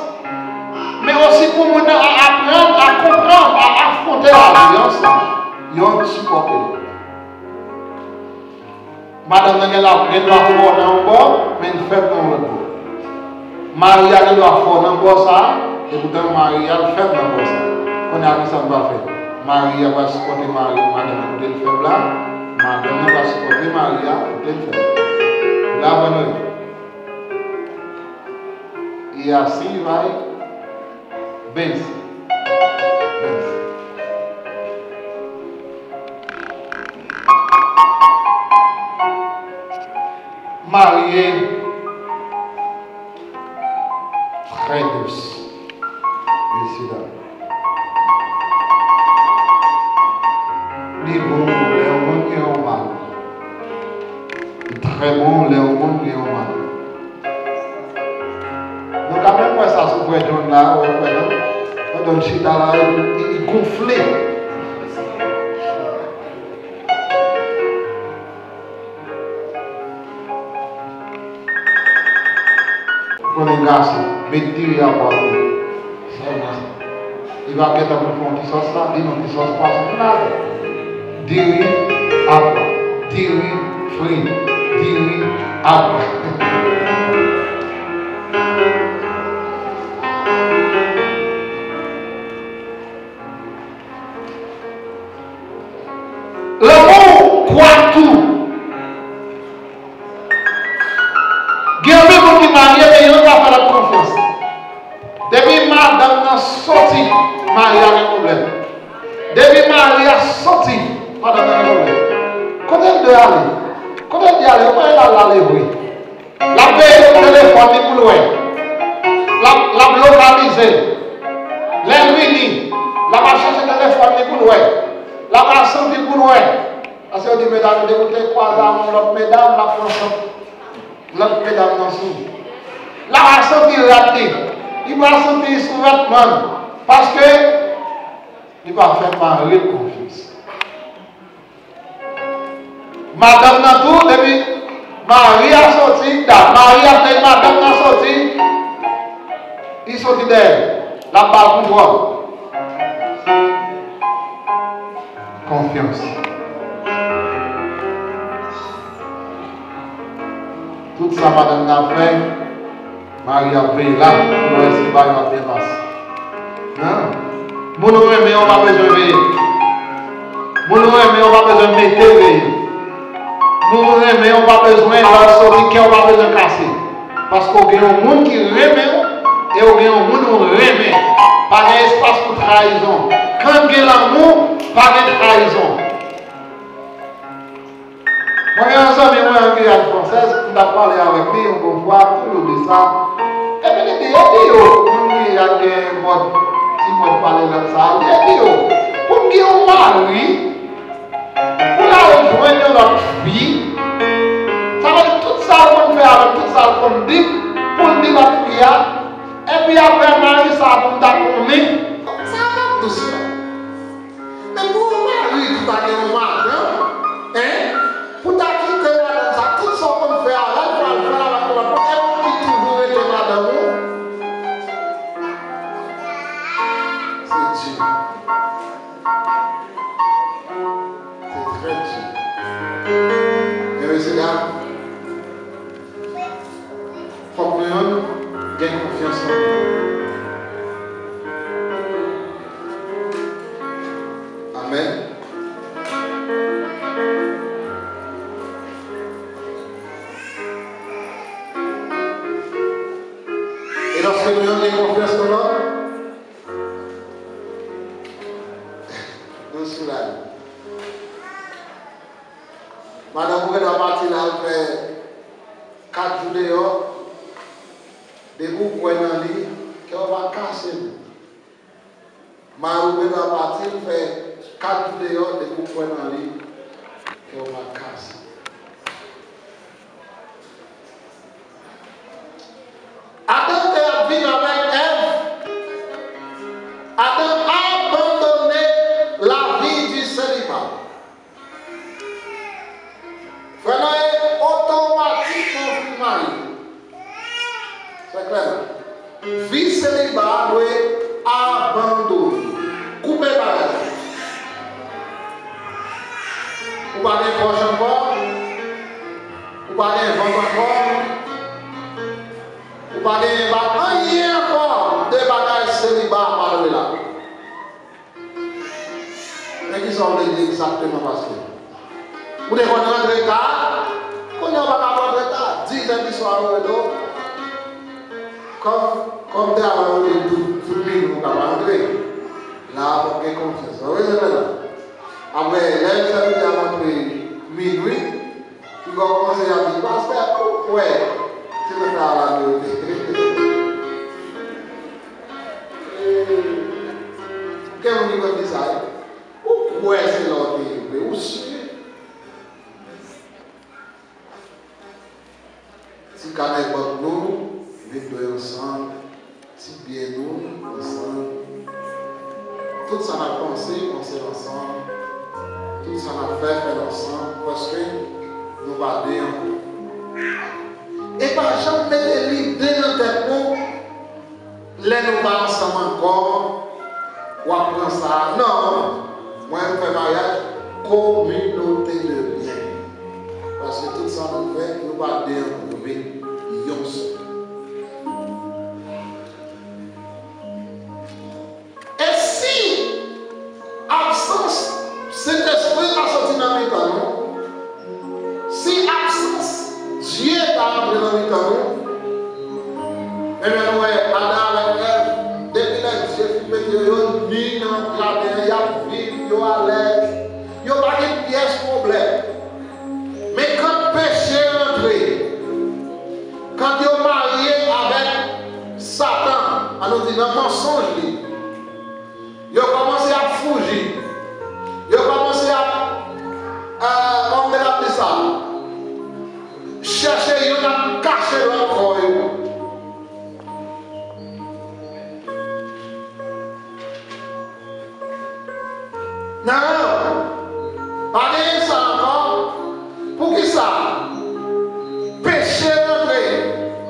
Speaker 6: mais aussi pour nous apprendre à comprendre, à affronter la vie ensemble. Ils ont supporté. Madame elle doit faire dans le bord, mais une fête dans l'autre bord. Marie elle doit faire dans le bord ça, et pourtant Marie elle fait dans le bord ça. On a dit ça va faire. Marie elle va supporter Marie, madame elle peut le faire là. Madame elle va supporter Marie, elle peut le faire. Là, bonne. Et assim vai vence. Mariée, très douce, messieurs dames. Les bons, les bons qui ont mal. Les très bons, les bons qui ont mal. Donc, quand même, moi, ça se voit là, on donne chita là, il gonflé. Pour les garçons, mettez-le à boire. Il va mettre un peu de sauce là, il va mettre sauce pas là. Diri à boire. Diri frit. Diri à boire. L'amour croit tout. Qui marié, mais il n'a pas fait la confiance. Depuis madame a sorti, Marie a un problème. Depuis Marie a sorti, madame a un problème. Quand elle doit aller, quand elle doit aller, comment elle a l'aller, oui. La paix au téléphone, il pour loin. La localiser. L'invini, la marche de téléphone, il pour loin. La marche de pour loin. Parce que dit, mesdames, vous devez croire l'autre mesdames, la France. L'autre mesdames dans sous. Là, il va sentir raté. Il va sentir sous vêtement. Parce que il va faire Marie confiance. Madame n'a tout, depuis Marie a sorti, Marie a fait madame n'a sorti. Il sortit d'elle. La balle pour toi. Confiance. Tout ça, madame n'a fait. Marie a payé là, pour le reste, il va y avoir des masses. Mon nom mais on va besoin de veiller. Mon nom mais on va besoin de mettre veiller. Mon nom mais on va besoin de sortir qui on va besoin de casser. Parce qu'on a un monde qui remet et on a un monde qui remet. Pas d'espace pour trahison. Quand il y a l'amour, pas de trahison. Moi, j'ai un ami, moi, en Guyane française, on a parlé avec lui, on peut voir tout le ça. Et puis, il dit, on y a des modes, si on parler de ça, il dit, pour qu'il y ait un mari, pour la rejoindre notre fille, ça va être tout ça qu'on fait avec tout ça qu'on dit, pour dire notre fille, et puis après, mari, ça va nous donner. Ça va tout ça. Mais pour un mari, qui va dire un mari, hein? Pour t'acquitter madame, ça, tout ce qu'on fait avec, pour le faire avec toi, pour elle qui toujours est madame. C'est Dieu. C'est très Dieu. Et messieurs, dames, il faut que nous ayons confiance en nous. Amen.
Speaker 1: que nous avons confiance dans l'homme. Nous sommes là. Madame, vous êtes partie là, vous faites 4 jours dehors, des groupes dans le lit, qu'on va casser. Madame, vous êtes partie, vous faites 4 jours dehors, des groupes dans le lit, qu'on va casser. Adam est venu avec Ève. Adam a abandonné la vie du célibat. Vraiment, automatiquement, il marie. C'est clair. Vie célibat doit abandonner. Couper par elle. Vous parlez proche encore. Vous parlez vent encore. Vous parlez rien encore de bagages célibat à parler là. Mais qui sont les exactement parce que vous devez rentrer tard, quand on va pas rentrer tard, 10 ans d'histoire au dos, comme d'avoir tout le monde va rentrer, là, on a confiance. Vous voyez ça là? Après, l'air, ça veut dire rentrer minuit, il va commencer à dire, pasteur, ouais. C'est le cas là. Qu'est-ce que vous dites ça? Pourquoi c'est l'autre? Aussi. Si quand nous, vivons ensemble, si bien nous, ensemble, tout ça m'a pensé, penser ensemble, tout ça m'a fait ensemble, parce que nous parlons. Et par jamais l'idée dans tête nous, les nous pas ensemble encore, ou apprendre ça. Non, moi je fais mariage, communauté de bien. Parce que tout ça nous fait, nous pas bien trouver yons. Et si absence, cet esprit a sorti dans mes talons, si absence, Dieu t'a entré dans le temps. Et maintenant, Adam avec Ève, depuis que Dieu fait mettre ni dans le jardin, il y a vivre, il y a l'aise, il n'y a pas de pièce problème. Mais quand le péché est entré, quand il est marié avec Satan, on nous dit dans le mensonge, il a commencé à fouiller, il a commencé à, comment on appelle ça? Chercher, il a caché leur corps. Non, pas ça encore. Pour qui ça? Péché rentré.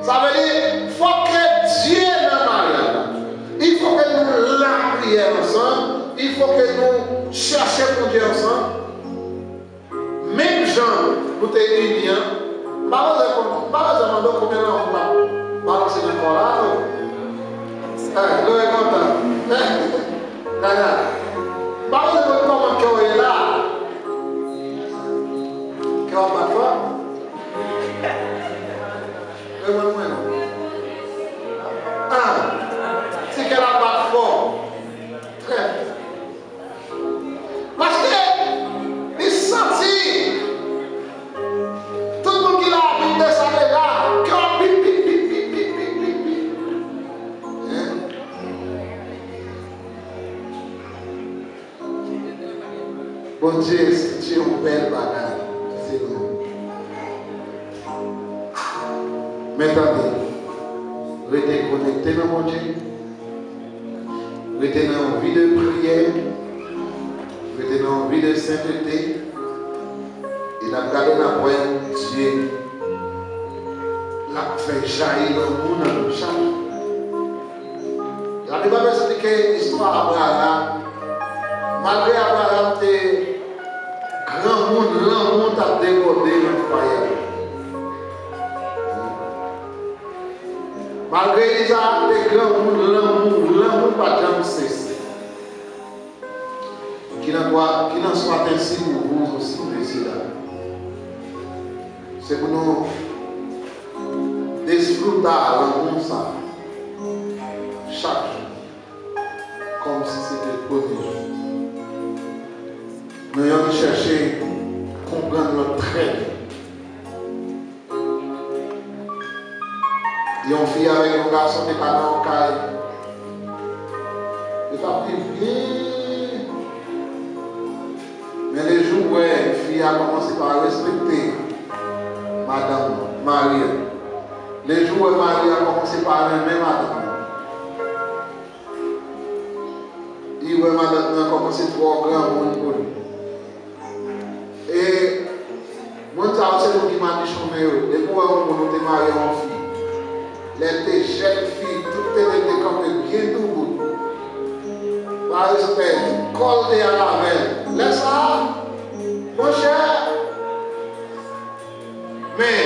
Speaker 1: Ça veut dire qu'il faut que Dieu dans le mariage. Il faut que nous la prière ensemble. Il faut que nous cherchions pour Dieu ensemble. Même gens, nous te unis. Par exemple, combien on va balancer le corps là? Nous est content. Par exemple, comment tu es là? Tu vas pas toi? C'est qu'elle a pas fort. Très bien. Parce que, il sentit. Tout le monde qui l'a habité, ça est là. Cœur, pip, pip, pip, pip, pip, pip, pip, pip. Bon Dieu, c'est une belle bagarre. C'est nous. Mais attendez, restez connectés dans mon Dieu. Restez dans une vie de prière. Restez dans une vie de sainteté. Et la garde la pointe, Dieu la fait jaillir dans le monde chaque. La Bible explique l'histoire d'Abraham. Malgré Abraham, grand monde a décodé le foyer. Malgré Isaac, les grands monde pas jamais cessé. Qu'il en soit ainsi pour vous aussi, messieurs. C'est pour nous disfruter l'amour ça. prodige. Nous allons chercher à comprendre notre trait. Il y a une fille avec un garçon qui est dans le caille. Il va bien. Mais les jours où une fille a commencé par respecter Madame Marie, les jours où Marie a commencé par aimer Madame, il voit Madame a commencé à voir grand monde pour lui. Et moi, c'est ce qui m'a dit chômé. Les fois où on était marié en fille, les jeunes filles, toutes étaient comme bien debout. Par respect, collées à la veille. Laisse ça, mon cher. Mais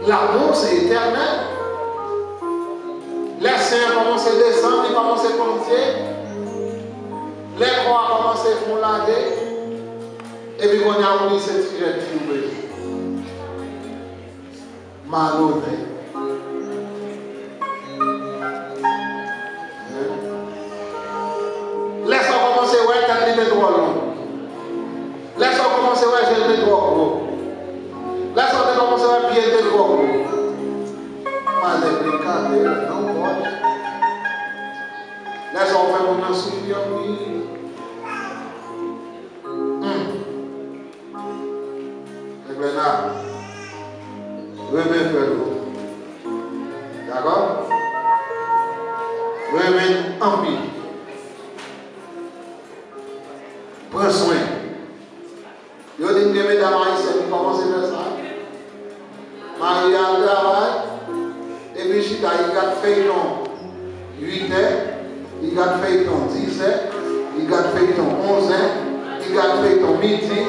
Speaker 1: l'amour, c'est éternel. Les saints commencent à descendre, ils commencent à monter. Les croix commencent à fondre. Et puis on a oublié cette jeune fille. Malhonnête. Laisse-moi commencer à voir quand il est droit. Laisse-moi commencer à voir j'ai le droit. Laisse-moi commencer à voir pied de droit. Mas é brincadeira, não pode. Laisse-moi faire mon insouciance. Bernard, remets faire l'eau. D'accord? Remets en vie. Prends soin. Il y a des mesdames haïtiennes qui commencent à faire ça. Marie a le travail. Et puis, il a fait 8 heures. Il a fait 10 heures. Il a fait 11 heures. Il a fait midi.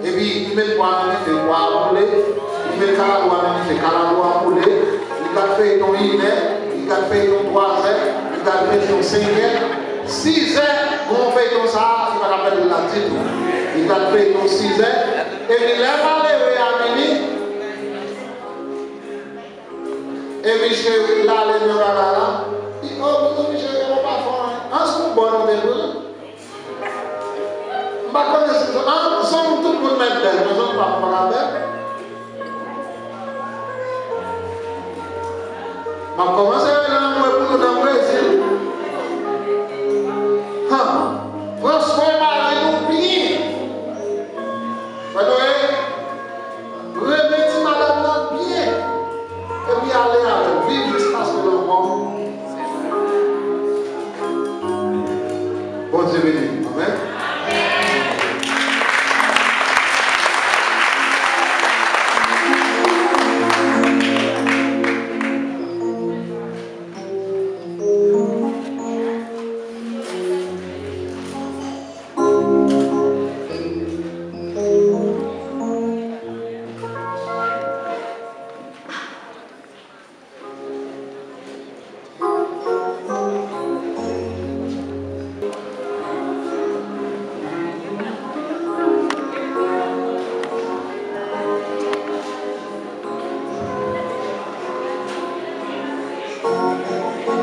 Speaker 1: Et puis, il met quoi, il fait quoi à rouler. Il met caladoua, il fait caladoua à rouler. Il a fait 1 heure. Il a fait 3 heures. Il a fait 5 heures. 6 heures, on fait comme ça, il va appeler la titre. Il a fait 6 heures. Et puis, il est allé à midi. Et puis, je là, les gens là. Il dit, oh, mais je ne vais pas faire. En ce moment, on est bon. Je ne sommes tous pour mettre belle, nous ne sommes pas pour la belle. Je commence à faire un peu pour nous Brésil. François Marie nous bien. Remettez madame bien. Et puis aller avec vivre jusqu'à ce que l'on mort. Bon Dieu béni. Amen.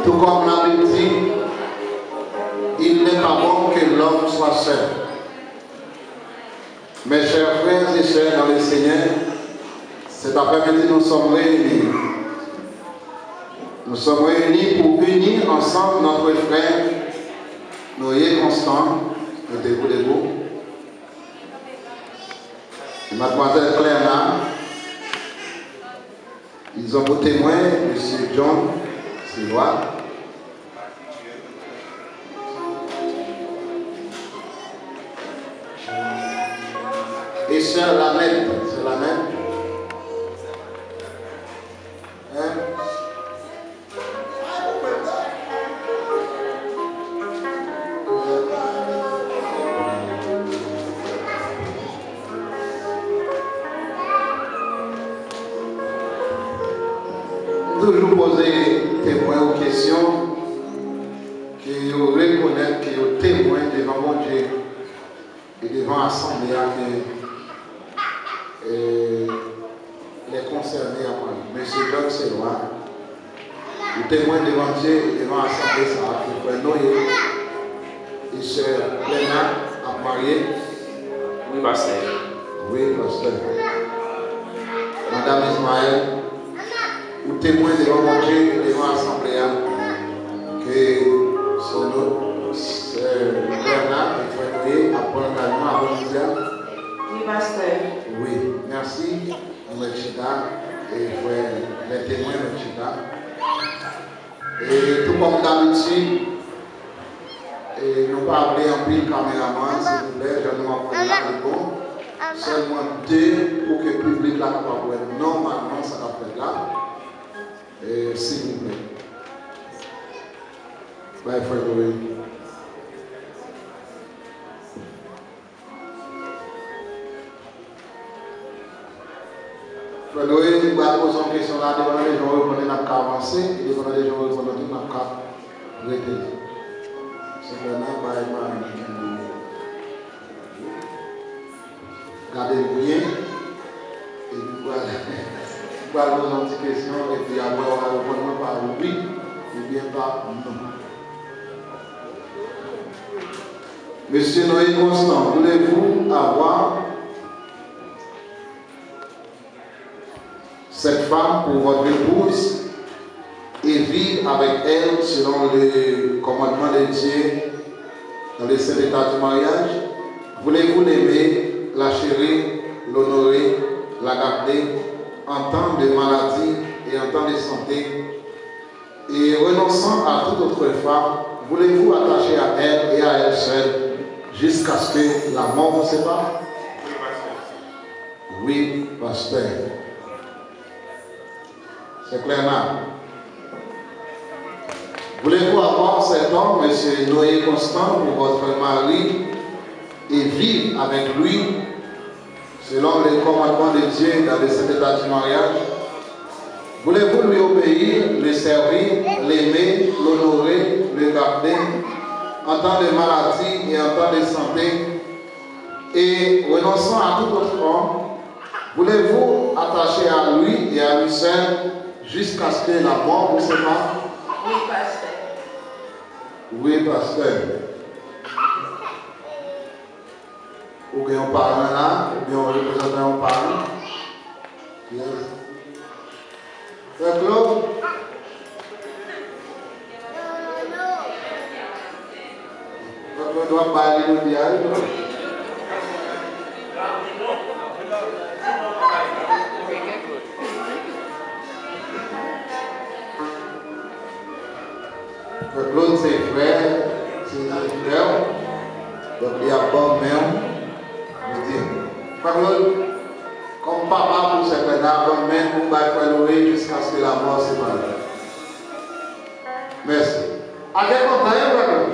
Speaker 1: Tout comme la Bible dit, il n'est pas bon que l'homme soit seul. Mes chers frères et sœurs dans le Seigneur, cet après-midi nous sommes réunis. Nous sommes réunis pour unir ensemble notre frère Noé Constant, debout, et mademoiselle Claire. Ils ont pour témoin M. John Silois. Et sœur Lamette, c'est la même. Toujours poser témoin aux questions, que vous reconnaissez que vous témoin devant mon Dieu et devant l'Assemblée que les concernés à moi. Monsieur John Silois, vous témoin devant Dieu et devant l'Assemblée, ça va faire Noé. et sœur Léna à marier.
Speaker 5: Oui, pasteur.
Speaker 1: Oui, pasteur. Madame Ismaël, ou témoin devant mon Dieu et devant l'Assemblée, que son sœur Léna et frère Noé apprend également à Bonizia.
Speaker 8: Oui, pasteur.
Speaker 1: Oui, merci, Mechita et frère, les témoins Mechita. Et tout comme d'habitude, et nous parlons en pile caméraman, s'il vous plaît, je ne m'en prends pas le bon. Seulement 2 pour que le public là capable voir. Normalement, ça va faire là. Et s'il vous plaît. Bye, frère Louis. Frère Louis, nous allons poser une question là, devant les gens qui n'a pas avancé, et devant les gens qui n'a pas arrêté. C'est vraiment pas mal. Gardez bien, et nous allons poser une petite question, et puis après on va répondre par oui, ou bien par non. Monsieur Noé Constant, voulez-vous avoir cette femme pour votre épouse et vivre avec elle selon les commandements de Dieu dans les 7 états du mariage? Voulez-vous l'aimer, la chérir, l'honorer, la garder en temps de maladie et en temps de santé? Et renonçant à toute autre femme, voulez-vous attacher à elle et à elle seule jusqu'à ce que la mort vous sépare? Oui, pasteur. C'est clair là. Voulez-vous avoir cet homme, M. Noé Constant, pour votre mari et vivre avec lui selon les commandements de Dieu dans les 7 états du mariage? Voulez-vous lui obéir, le servir, l'aimer, l'honorer, le garder en temps de maladie et en temps de santé? Et renonçant à tout autre homme, voulez-vous attacher à lui et à lui seul jusqu'à ce que la mort vous sépare?
Speaker 8: Oui, pasteur.
Speaker 1: Oui, pasteur. Ou bien on parle là, ou bien on représente un parent. Yes. Frère Claude? Frère Claude doit parler le diable. Frère Claude, c'est frère, c'est frère. Donc il y a bon même. Je dis, Frère Claude, comme papa pour certains arbres, même pour frère Louis jusqu'à ce que la mort se marie. Merci. À quel moment, frère Claude?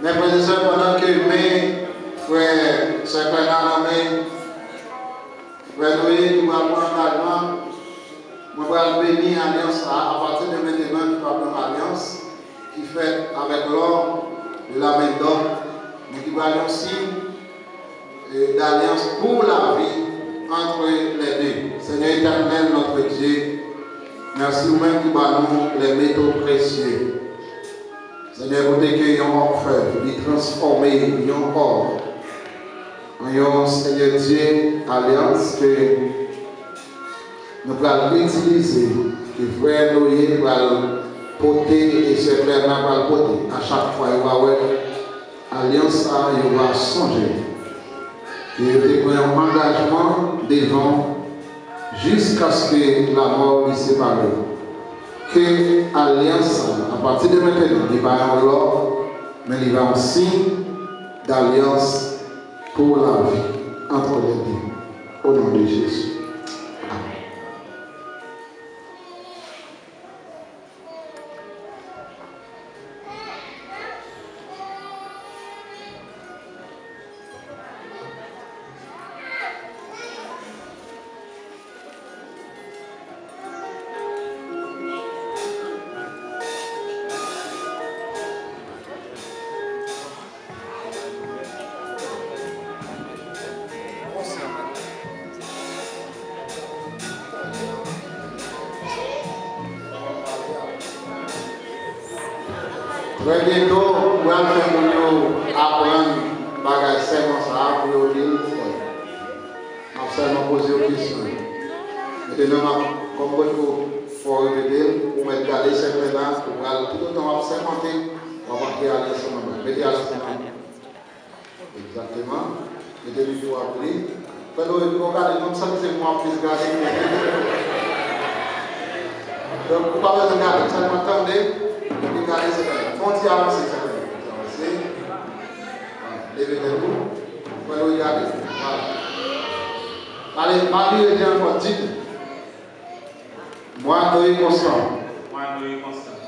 Speaker 1: Mes frères et sœurs, pendant que mes frères, sœurs Fernand, frère Noé, qui va prendre l'engagement, je vais bénir l'alliance à partir de maintenant qui va prendre l'alliance, qui fait avec l'or de la main d'homme, mais qui va aller aussi d'alliance pour la vie entre les deux. Seigneur éternel, notre Dieu, merci vous-même qui va nous les métaux précieux. Seigneur, vous accueillons en feu, vous transformez en or. En Seigneur Dieu, alliance que nous allons utiliser, que frère Noé va porter et ce frère va porter. À chaque fois, il va voir alliance, il va songer. Et il prend un engagement devant jusqu'à ce que la mort lui sépare. Que l'alliance, à partir de maintenant, il va en l'or, mais il va en signe d'alliance pour la vie entre les deux. Au nom de Jésus. Amen. Très bientôt, on va faire apprendre bagage serment ça pour le dire. On va seulement poser une question. Maintenant, comme vous faut répéter, vous mettez garder simplement, vous allez tout le temps sermenter, on va créer à l'ensemble. Mettez à l'ensemble. Exactement. Mettez le jour à appeler. Faites-le, vous regardez comme ça, c'est moi plus garder. Donc, vous ne pouvez pas regarder, ça vous attendez, vous regardez, c'est vrai. Continuez à avancer, c'est vrai. Avancez. Levez-vous. Vous pouvez regarder. Voilà. Allez, Marie et Jean encore dites. Moi, Noé Constant.
Speaker 7: Moi, Noé Constant.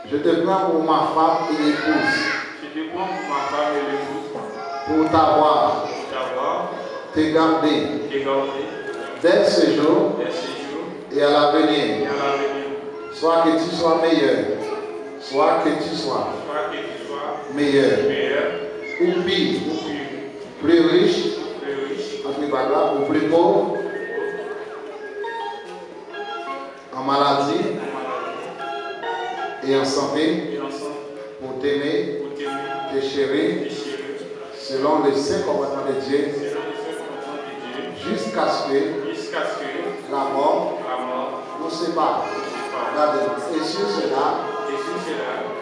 Speaker 1: Je te prends pour ma femme et épouse.
Speaker 7: Je te prends pour ma femme et l'épouse.
Speaker 1: Pour t'avoir. Te garder. Dès ce jour. Et à l'avenir. Soit que tu sois meilleur. Soit que tu sois meilleur. Ou pire. Plus riche. Ou plus pauvre. En maladie et en santé, pour t'aimer, te chérir, selon les 5 commandements de Dieu, jusqu'à ce que la mort nous sépare. Et sur cela,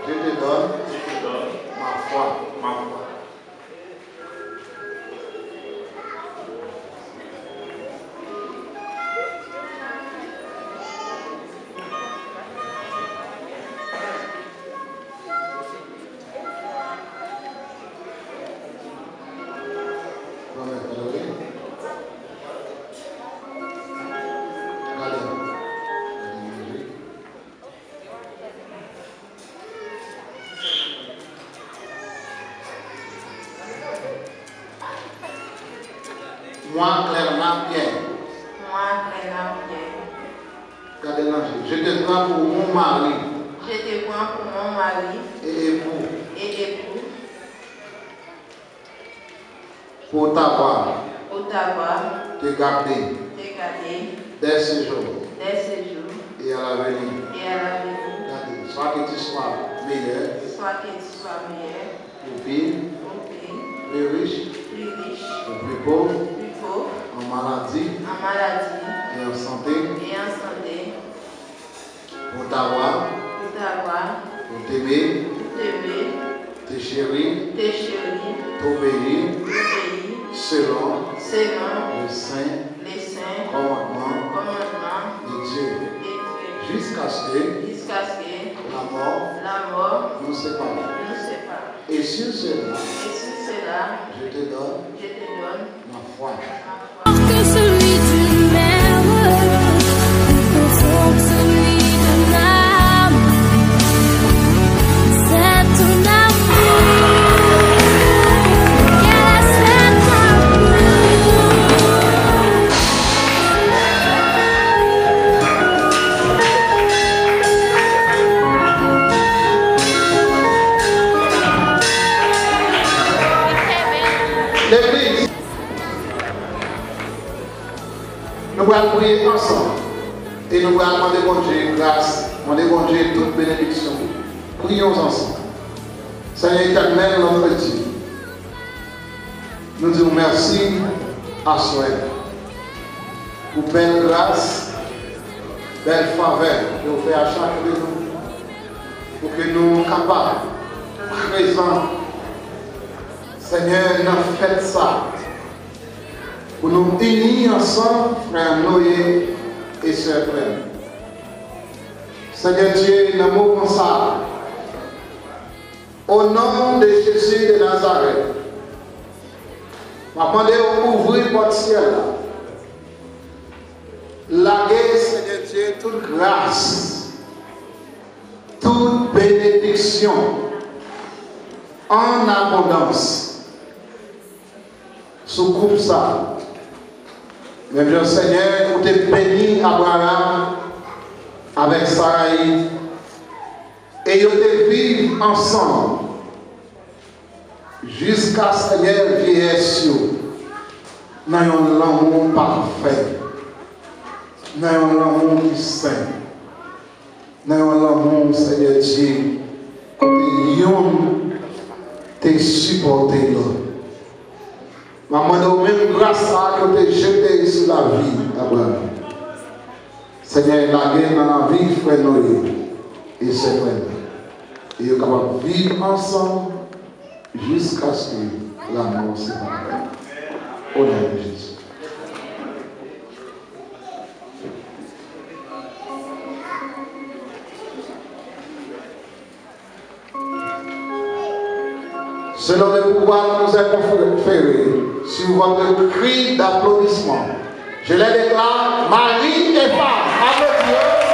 Speaker 1: je te donne ma foi. Moi, clairement, Pierre. Regardez l'ange. Je te prends pour mon mari. Et époux. Pour t'avoir. Te garder. Dès ce jour. Et à l'avenir. Soit que tu sois meilleur. Ou pire. Plus riche. Ou plus pauvre. En maladie. Et en santé. Pour t'avoir. Pour t'aimer. Te chérir. T'obéir. Selon les saints commandements de Dieu. Jusqu'à ce que la mort nous sépare. Et sur cela, je te donne ma foi.
Speaker 3: Que celui du merveilleux, plus profond que celui de l'âme. C'est ton amour, quel est cet amour?
Speaker 1: L'église, nous allons prier ensemble et nous allons demander bon Dieu grâce, demander bon Dieu toute bénédiction. Prions ensemble. Seigneur éternel, notre Dieu, nous disons merci à soi pour belle grâce, belle faveur que vous faites à chacun de nous, pour que nous soyons capables, présents. Seigneur, nous fait ça pour nous unir ensemble, frère Noé et sœur Frère. Seigneur Dieu, nous mots comme ça. Au nom de Jésus de Nazareth, je demande d'ouvrir votre ciel. Laguer, Seigneur Dieu, toute grâce, toute bénédiction en abondance. Sous groupe ça. Même le Seigneur, vous t'es béni Abraham avec Sarai et vous te vivre ensemble jusqu'à Seigneur vieillesse dans un amour parfait, dans un amour qui saint, dans un amour Seigneur Dieu, côté supporter l'autre. Maman, même grâce à que tu es jeté sur la vie, Abraham. Seigneur, la guerre dans la vie, frère Noé, et c'est vrai. Et ils sont capables de vivre ensemble jusqu'à ce que la mort se fasse. Au nom de Jésus. Selon le pouvoir nous est conféré sur votre cri d'applaudissement, je les déclare mari et femme. Applaudissez.